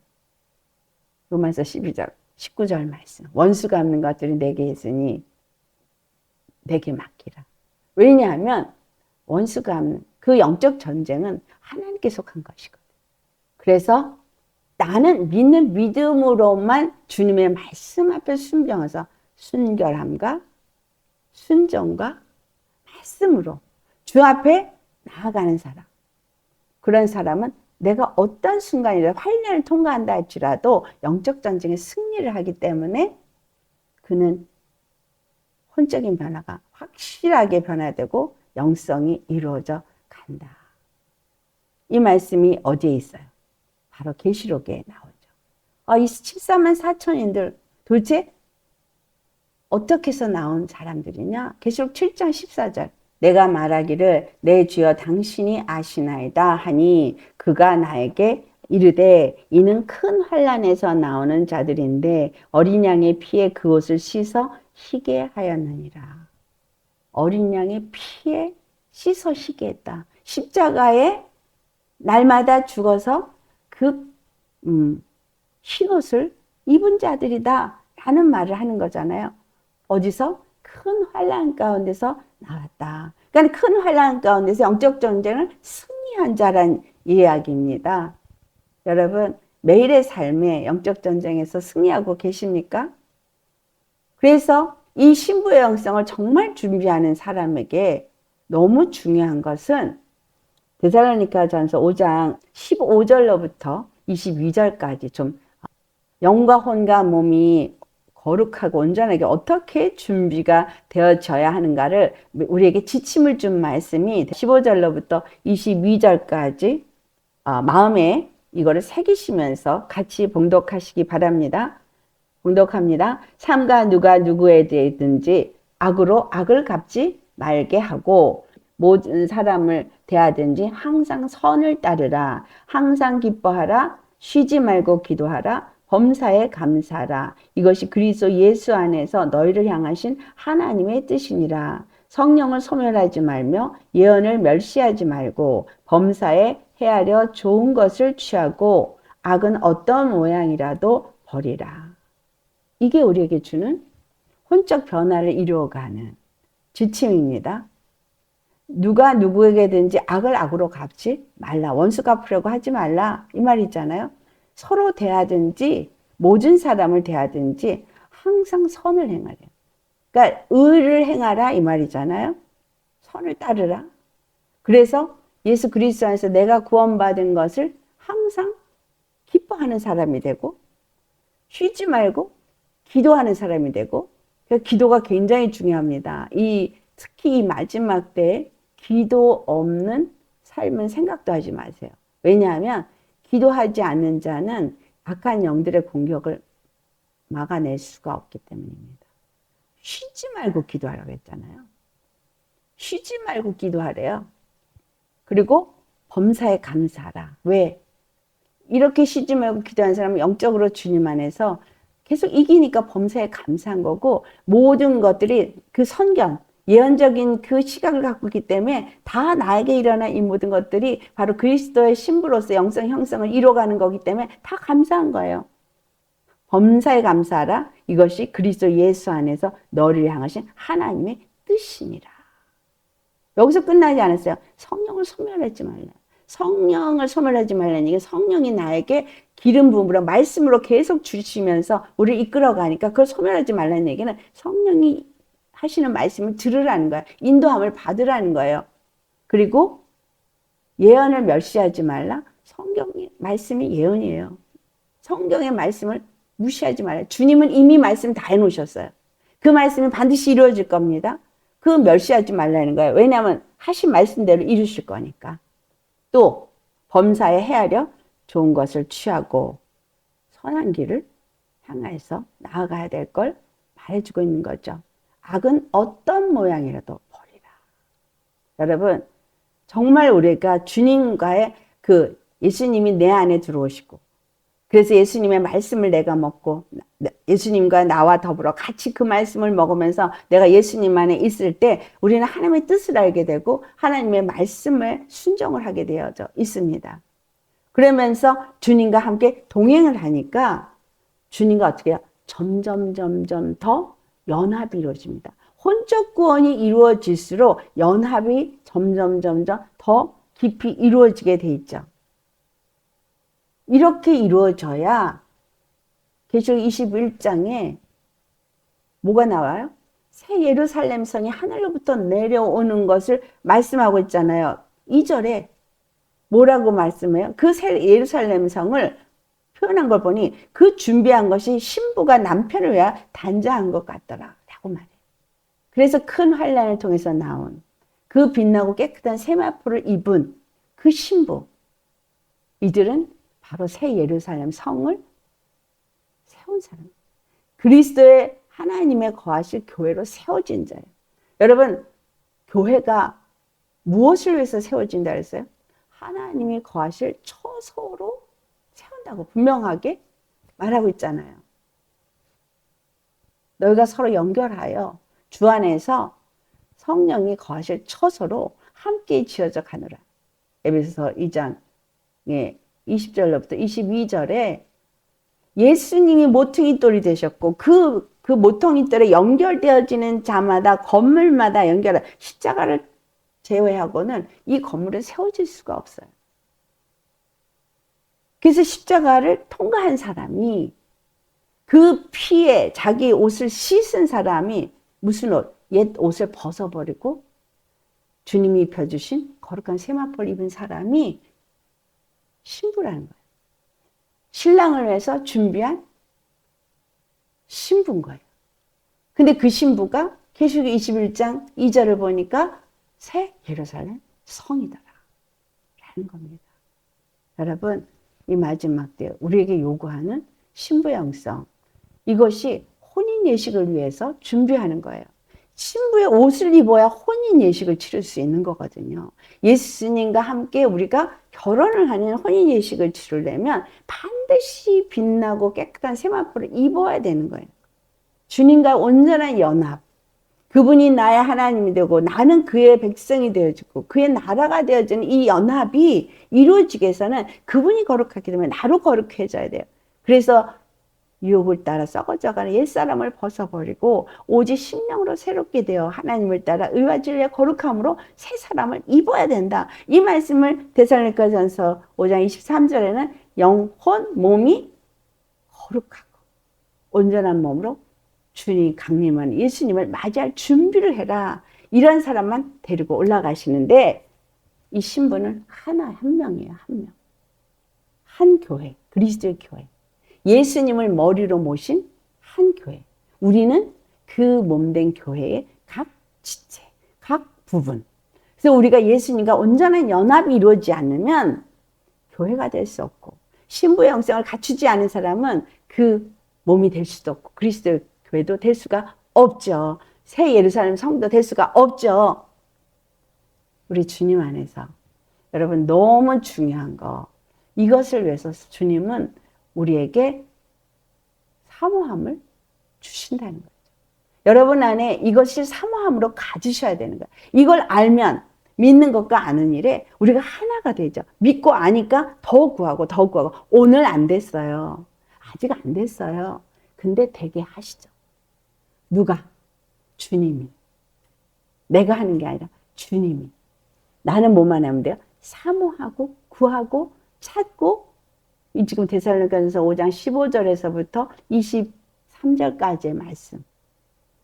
로마서 12장 19절 말씀. 원수가 없는 것들이 내게 있으니 내게 맡기라. 왜냐하면 원수가 없는 그 영적 전쟁은 하나님께 속한 것이거든. 그래서 나는 믿는 믿음으로만 주님의 말씀 앞에 순종해서 순결함과 순종과 말씀으로 주 앞에 나아가는 사람. 그런 사람은 내가 어떤 순간이라도 환난을 통과한다 할지라도 영적 전쟁에 승리를 하기 때문에 그는 혼적인 변화가 확실하게 변화되고 영성이 이루어져 간다. 이 말씀이 어디에 있어요? 바로 계시록에 나오죠. 이 14만 4천인들 도대체 어떻게 해서 나온 사람들이냐? 계시록 7장 14절. 내가 말하기를 내 주여 당신이 아시나이다 하니 그가 나에게 이르되 이는 큰 환난에서 나오는 자들인데 어린 양의 피에 그 옷을 씻어 희게 하였느니라. 어린 양의 피에 씻어 희게 했다. 십자가에 날마다 죽어서 그 흰옷을 입은 자들이다 라는 말을 하는 거잖아요. 어디서? 큰 환난 가운데서 나왔다. 그러니까 큰 환난 가운데서 영적 전쟁을 승리한 자란 이야기입니다. 여러분, 매일의 삶에 영적 전쟁에서 승리하고 계십니까? 그래서 이 신부의 영성을 정말 준비하는 사람에게 너무 중요한 것은 데살로니가전서 5장 15절로부터 22절까지 좀 영과 혼과 몸이 거룩하고 온전하게 어떻게 준비가 되어져야 하는가를 우리에게 지침을 준 말씀이 15절로부터 22절까지 마음에 이거를 새기시면서 같이 봉독하시기 바랍니다. 봉독합니다. 삼가 누가 누구에 대해든지 악으로 악을 갚지 말게 하고 모든 사람을 대하든지 항상 선을 따르라. 항상 기뻐하라. 쉬지 말고 기도하라. 범사에 감사하라. 이것이 그리스도 예수 안에서 너희를 향하신 하나님의 뜻이니라. 성령을 소멸하지 말며 예언을 멸시하지 말고 범사에 헤아려 좋은 것을 취하고 악은 어떤 모양이라도 버리라. 이게 우리에게 주는 혼적 변화를 이루어가는 지침입니다. 누가 누구에게든지 악을 악으로 갚지 말라. 원수 갚으려고 하지 말라. 이 말이잖아요. 서로 대하든지 모든 사람을 대하든지 항상 선을 행하래. 그러니까 의를 행하라 이 말이잖아요. 선을 따르라. 그래서 예수 그리스도 안에서 내가 구원받은 것을 항상 기뻐하는 사람이 되고 쉬지 말고 기도하는 사람이 되고 기도가 굉장히 중요합니다. 특히 이 마지막 때에 기도 없는 삶은 생각도 하지 마세요. 왜냐하면 기도하지 않는 자는 악한 영들의 공격을 막아낼 수가 없기 때문입니다. 쉬지 말고 기도하라고 했잖아요. 쉬지 말고 기도하래요. 그리고 범사에 감사하라. 왜? 이렇게 쉬지 말고 기도하는 사람은 영적으로 주님 안에서 계속 이기니까 범사에 감사한 거고 모든 것들이 그 선견, 예언적인 그 시각을 갖고 있기 때문에 다 나에게 일어난 이 모든 것들이 바로 그리스도의 신부로서 영성 형성을 이루어가는 거기 때문에 다 감사한 거예요. 범사에 감사하라. 이것이 그리스도 예수 안에서 너를 향하신 하나님의 뜻이니라. 여기서 끝나지 않았어요. 성령을 소멸하지 말라. 성령을 소멸하지 말라는 게 성령이 나에게 기름 부음으로 말씀으로 계속 주시면서 우리를 이끌어가니까 그걸 소멸하지 말라는 얘기는 성령이 하시는 말씀을 들으라는 거예요. 인도함을 받으라는 거예요. 그리고 예언을 멸시하지 말라. 성경의 말씀이 예언이에요. 성경의 말씀을 무시하지 말아요. 주님은 이미 말씀 다 해놓으셨어요. 그 말씀이 반드시 이루어질 겁니다. 그 멸시하지 말라는 거예요. 왜냐하면 하신 말씀대로 이루실 거니까. 또 범사에 헤아려 좋은 것을 취하고 선한 길을 향해서 나아가야 될 걸 말해주고 있는 거죠. 악은 어떤 모양이라도 버리라. 여러분 정말 우리가 주님과의 예수님이 내 안에 들어오시고 그래서 예수님의 말씀을 내가 먹고 예수님과 나와 더불어 같이 그 말씀을 먹으면서 내가 예수님 안에 있을 때 우리는 하나님의 뜻을 알게 되고 하나님의 말씀을 순종을 하게 되어져 있습니다. 그러면서 주님과 함께 동행을 하니까 주님과 어떻게 해요? 점점 더 연합이 이루어집니다. 혼적 구원이 이루어질수록 연합이 점점 더 깊이 이루어지게 돼 있죠. 이렇게 이루어져야 계시록 21장에 뭐가 나와요? 새 예루살렘 성이 하늘로부터 내려오는 것을 말씀하고 있잖아요. 2절에 뭐라고 말씀해요? 그 새 예루살렘 성을 표현한 걸 보니 그 준비한 것이 신부가 남편을 위하여 단장한 것 같더라 라고 말해요. 그래서 큰 환란을 통해서 나온 그 빛나고 깨끗한 세마포를 입은 그 신부, 이들은 바로 새 예루살렘 성을 세운 사람, 그리스도의 하나님의 거하실 교회로 세워진 자예요. 여러분 교회가 무엇을 위해서 세워진다 그랬어요? 하나님이 거하실 처소로 세운다고 분명하게 말하고 있잖아요. 너희가 서로 연결하여 주 안에서 성령이 거하실 처소로 함께 지어져 가노라. 에베소서 2장에 20절로부터 22절에 예수님이 모퉁이 돌이 되셨고 그 모퉁이 돌에 연결되어지는 자마다 건물마다 십자가를 제외하고는 이 건물은 세워질 수가 없어요. 그래서 십자가를 통과한 사람이, 그 피에 자기 옷을 씻은 사람이 무슨 옷? 옛 옷을 벗어버리고 주님이 입혀주신 거룩한 세마포를 입은 사람이 신부라는 거예요. 신랑을 위해서 준비한 신부인 거예요. 근데 그 신부가 계시록 21장 2절을 보니까 새 예루살렘 성이더라 라는 겁니다. 여러분, 이 마지막 때 우리에게 요구하는 신부 영성, 이것이 혼인 예식을 위해서 준비하는 거예요. 신부의 옷을 입어야 혼인 예식을 치를 수 있는 거거든요. 예수님과 함께 우리가 결혼을 하는 혼인 예식을 치르려면 반드시 빛나고 깨끗한 세마포를 입어야 되는 거예요. 주님과 온전한 연합, 그분이 나의 하나님이 되고 나는 그의 백성이 되어지고 그의 나라가 되어지는 이 연합이 이루어지기 위해서는 그분이 거룩하기 때문에 나로 거룩해져야 돼요. 그래서 유혹을 따라 썩어져가는 옛사람을 벗어버리고 오직 심령으로 새롭게 되어 하나님을 따라 의와 진리의 거룩함으로 새 사람을 입어야 된다. 이 말씀을 데살로니가전서 5장 23절에는 영혼, 몸이 거룩하고 온전한 몸으로 주님 강림하는 예수님을 맞이할 준비를 해라. 이런 사람만 데리고 올라가시는데 이 신부는 한 명이에요. 한 명. 한 교회, 그리스도의 교회. 예수님을 머리로 모신 한 교회. 우리는 그 몸된 교회의 각 지체, 각 부분. 그래서 우리가 예수님과 온전한 연합이 이루어지지 않으면 교회가 될 수 없고, 신부의 영성을 갖추지 않은 사람은 그 몸이 될 수도 없고 그리스도의 교회도 될 수가 없죠. 새 예루살렘 성도 될 수가 없죠. 우리 주님 안에서 여러분, 너무 중요한 거, 이것을 위해서 주님은 우리에게 사모함을 주신다는 거죠. 여러분 안에 이것이 사모함으로 가지셔야 되는 거예요. 이걸 알면, 믿는 것과 아는 일에 우리가 하나가 되죠. 믿고 아니까 더 구하고 더 구하고. 오늘 안 됐어요. 아직 안 됐어요. 근데 되게 하시죠. 누가? 주님이. 내가 하는 게 아니라 주님이. 나는 뭐만 하면 돼요? 사모하고 구하고 찾고. 지금 데살로니가전서 5장 15절에서부터 23절까지의 말씀.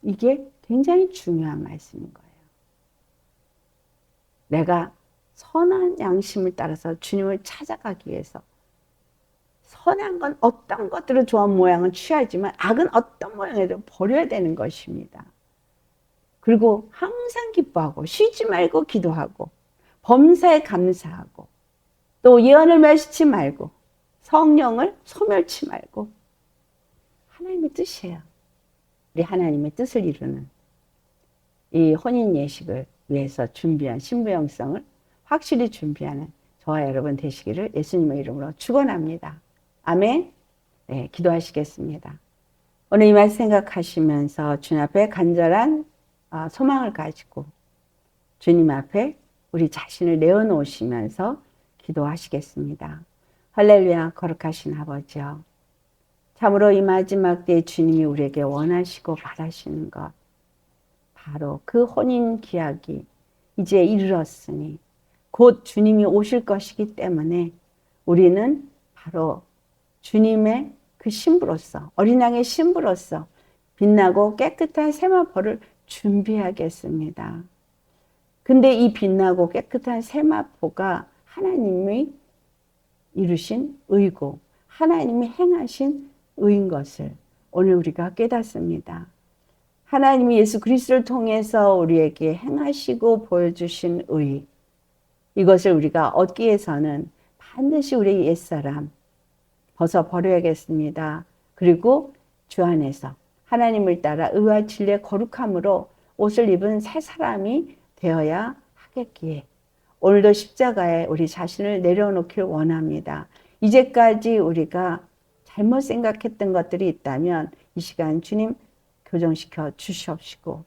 이게 굉장히 중요한 말씀인 거예요. 내가 선한 양심을 따라서 주님을 찾아가기 위해서 선한 건 어떤 것들을 좋은 모양은 취하지만 악은 어떤 모양에도 버려야 되는 것입니다. 그리고 항상 기뻐하고 쉬지 말고 기도하고 범사에 감사하고 또 예언을 멸시치 말고 성령을 소멸치 말고. 하나님의 뜻이에요. 우리 하나님의 뜻을 이루는 이 혼인 예식을 위해서 준비한 신부 영성을 확실히 준비하는 저와 여러분 되시기를 예수님의 이름으로 축원합니다. 아멘. 네, 기도하시겠습니다. 오늘 이 말씀 생각하시면서 주님 앞에 간절한 소망을 가지고 주님 앞에 우리 자신을 내어놓으시면서 기도하시겠습니다. 할렐루야. 거룩하신 아버지요, 참으로 이 마지막 때에 주님이 우리에게 원하시고 바라시는 것, 바로 그 혼인 기약이 이제 이르렀으니 곧 주님이 오실 것이기 때문에 우리는 바로 주님의 그 신부로서, 어린 양의 신부로서 빛나고 깨끗한 세마포를 준비하겠습니다. 근데 이 빛나고 깨끗한 세마포가 하나님이 이루신 의고 하나님이 행하신 의인 것을 오늘 우리가 깨닫습니다. 하나님이 예수 그리스도를 통해서 우리에게 행하시고 보여주신 의, 이것을 우리가 얻기 위해서는 반드시 우리의 옛사람 벗어버려야겠습니다. 그리고 주 안에서 하나님을 따라 의와 진리의 거룩함으로 옷을 입은 새 사람이 되어야 하겠기에 오늘도 십자가에 우리 자신을 내려놓길 원합니다. 이제까지 우리가 잘못 생각했던 것들이 있다면 이 시간 주님 교정시켜 주시옵시고,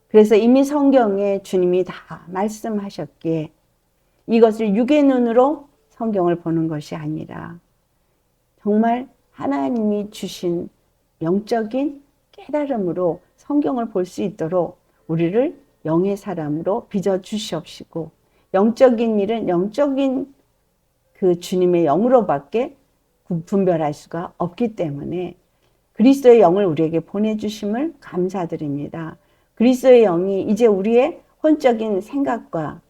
그래서 이미 성경에 주님이 다 말씀하셨기에 이것을 육의 눈으로 성경을 보는 것이 아니라 정말 하나님이 주신 영적인 깨달음으로 성경을 볼 수 있도록 우리를 영의 사람으로 빚어 주시옵시고, 영적인 일은 영적인 그 주님의 영으로밖에 분별할 수가 없기 때문에 그리스도의 영을 우리에게 보내주심을 감사드립니다. 그리스도의 영이 이제 우리의 혼적인 생각과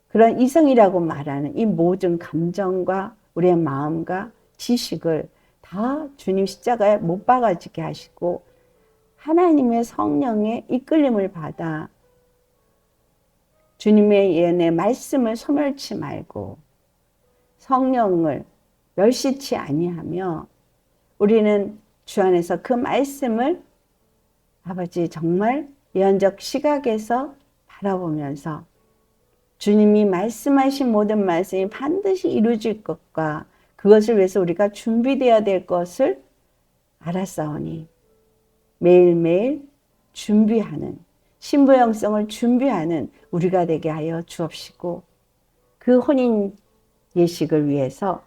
그런 이성이라고 말하는 이 모든 감정과 우리의 마음과 지식을 다 주님 십자가에 못 박아지게 하시고 하나님의 성령의 이끌림을 받아 주님의 예언의 말씀을 소멸치 말고 성령을 멸시치 아니하며 우리는 주 안에서 그 말씀을 아버지 정말 예언적 시각에서 바라보면서 주님이 말씀하신 모든 말씀이 반드시 이루어질 것과 그것을 위해서 우리가 준비되어야 될 것을 알았사오니 매일매일 준비하는 신부 영성을 준비하는 우리가 되게 하여 주옵시고 그 혼인 예식을 위해서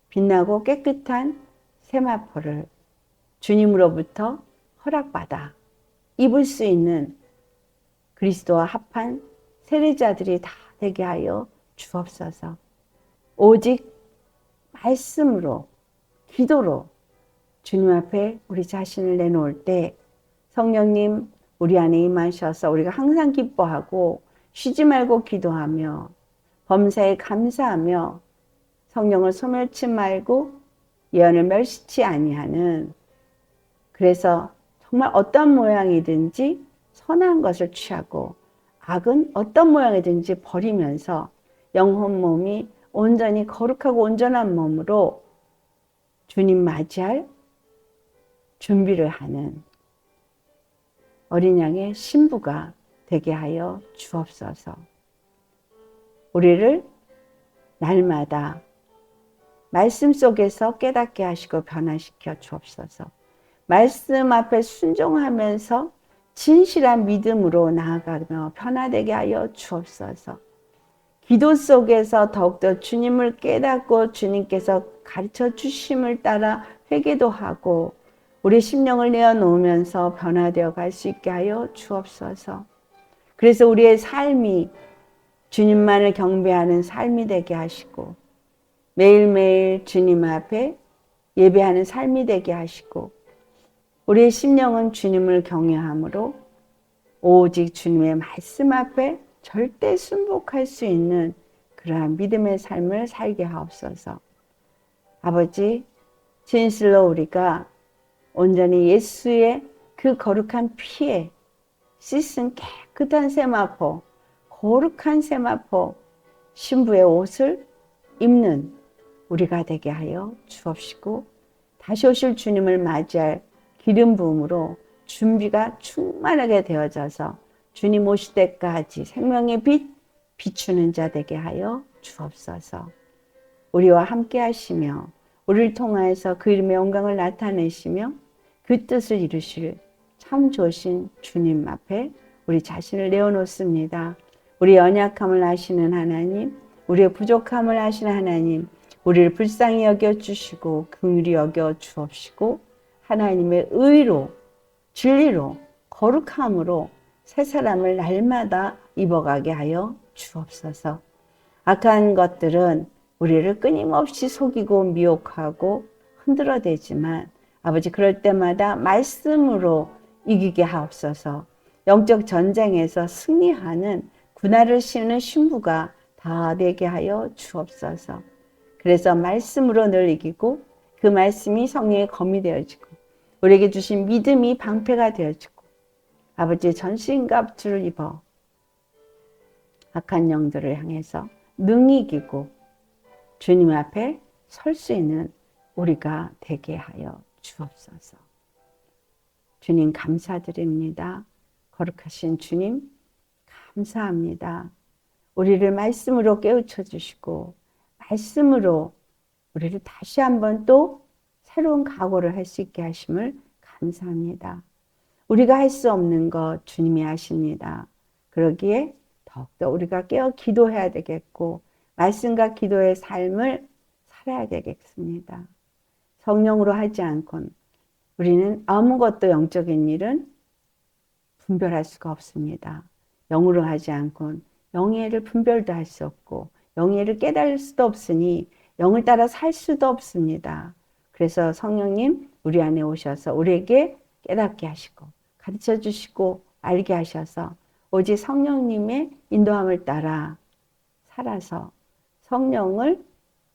빛나고 깨끗한 세마포를 주님으로부터 허락받아 입을 수 있는 그리스도와 합한 세례자들이 다 되게 하여 주옵소서. 오직 말씀으로 기도로 주님 앞에 우리 자신을 내놓을 때 성령님 우리 안에 임하셔서 우리가 항상 기뻐하고 쉬지 말고 기도하며 범사에 감사하며 성령을 소멸치 말고 예언을 멸시치 아니하는 그래서 정말 어떤 모양이든지 선한 것을 취하고 악은 어떤 모양이든지 버리면서 영혼 몸이 온전히 거룩하고 온전한 몸으로 주님 맞이할 준비를 하는 어린 양의 신부가 되게 하여 주옵소서. 우리를 날마다 말씀 속에서 깨닫게 하시고 변화시켜 주옵소서. 말씀 앞에 순종하면서 진실한 믿음으로 나아가며 변화되게 하여 주옵소서. 기도 속에서 더욱더 주님을 깨닫고 주님께서 가르쳐 주심을 따라 회개도 하고 우리 심령을 내어놓으면서 변화되어 갈 수 있게 하여 주옵소서. 그래서 우리의 삶이 주님만을 경배하는 삶이 되게 하시고 매일매일 주님 앞에 예배하는 삶이 되게 하시고 우리의 심령은 주님을 경외함으로 오직 주님의 말씀 앞에 절대 순복할 수 있는 그러한 믿음의 삶을 살게 하옵소서. 아버지, 진실로 우리가 온전히 예수의 그 거룩한 피에 씻은 깨끗한 세마포, 거룩한 세마포, 신부의 옷을 입는 우리가 되게 하여 주옵시고 다시 오실 주님을 맞이할 기름 부음으로 준비가 충만하게 되어져서 주님 오실 때까지 생명의 빛 비추는 자 되게 하여 주옵소서. 우리와 함께 하시며 우리를 통하여서 그 이름의 영광을 나타내시며 그 뜻을 이루실 참 좋으신 주님 앞에 우리 자신을 내어놓습니다. 우리의 연약함을 아시는 하나님, 우리의 부족함을 아시는 하나님, 우리를 불쌍히 여겨주시고 긍휼히 여겨 주옵시고 하나님의 의로 진리로 거룩함으로 새 사람을 날마다 입어가게 하여 주옵소서. 악한 것들은 우리를 끊임없이 속이고 미혹하고 흔들어대지만 아버지 그럴 때마다 말씀으로 이기게 하옵소서. 영적 전쟁에서 승리하는 군화를 신는 신부가 다 되게 하여 주옵소서. 그래서 말씀으로 늘 이기고 그 말씀이 성령의 검이 되어지고 우리에게 주신 믿음이 방패가 되어지고 아버지의 전신갑주를 입어 악한 영들을 향해서 능히 이기고 주님 앞에 설 수 있는 우리가 되게 하여 주옵소서. 주님 감사드립니다. 거룩하신 주님 감사합니다. 우리를 말씀으로 깨우쳐 주시고 말씀으로 우리를 다시 한번 또 새로운 각오를 할 수 있게 하심을 감사합니다. 우리가 할 수 없는 것 주님이 하십니다. 그러기에 더욱더 우리가 깨어 기도해야 되겠고 말씀과 기도의 삶을 살아야 되겠습니다. 성령으로 하지 않고는 우리는 아무것도 영적인 일은 분별할 수가 없습니다. 영으로 하지 않고는 영예를 분별도 할 수 없고 영예를 깨달을 수도 없으니 영을 따라 살 수도 없습니다. 그래서 성령님 우리 안에 오셔서 우리에게 깨닫게 하시고 가르쳐 주시고 알게 하셔서 오직 성령님의 인도함을 따라 살아서 성령을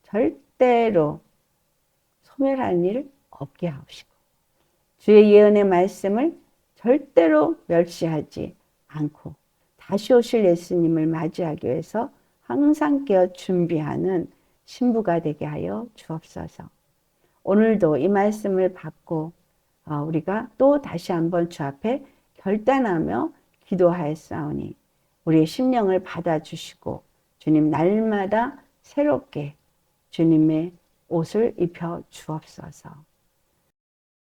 절대로 소멸할 일 없게 하시고 주의 예언의 말씀을 절대로 멸시하지 않고 다시 오실 예수님을 맞이하기 위해서 항상 깨어 준비하는 신부가 되게 하여 주옵소서. 오늘도 이 말씀을 받고 우리가 또 다시 한번 주 앞에 결단하며 기도하였사오니 우리의 심령을 받아주시고 주님 날마다 새롭게 주님의 옷을 입혀 주옵소서.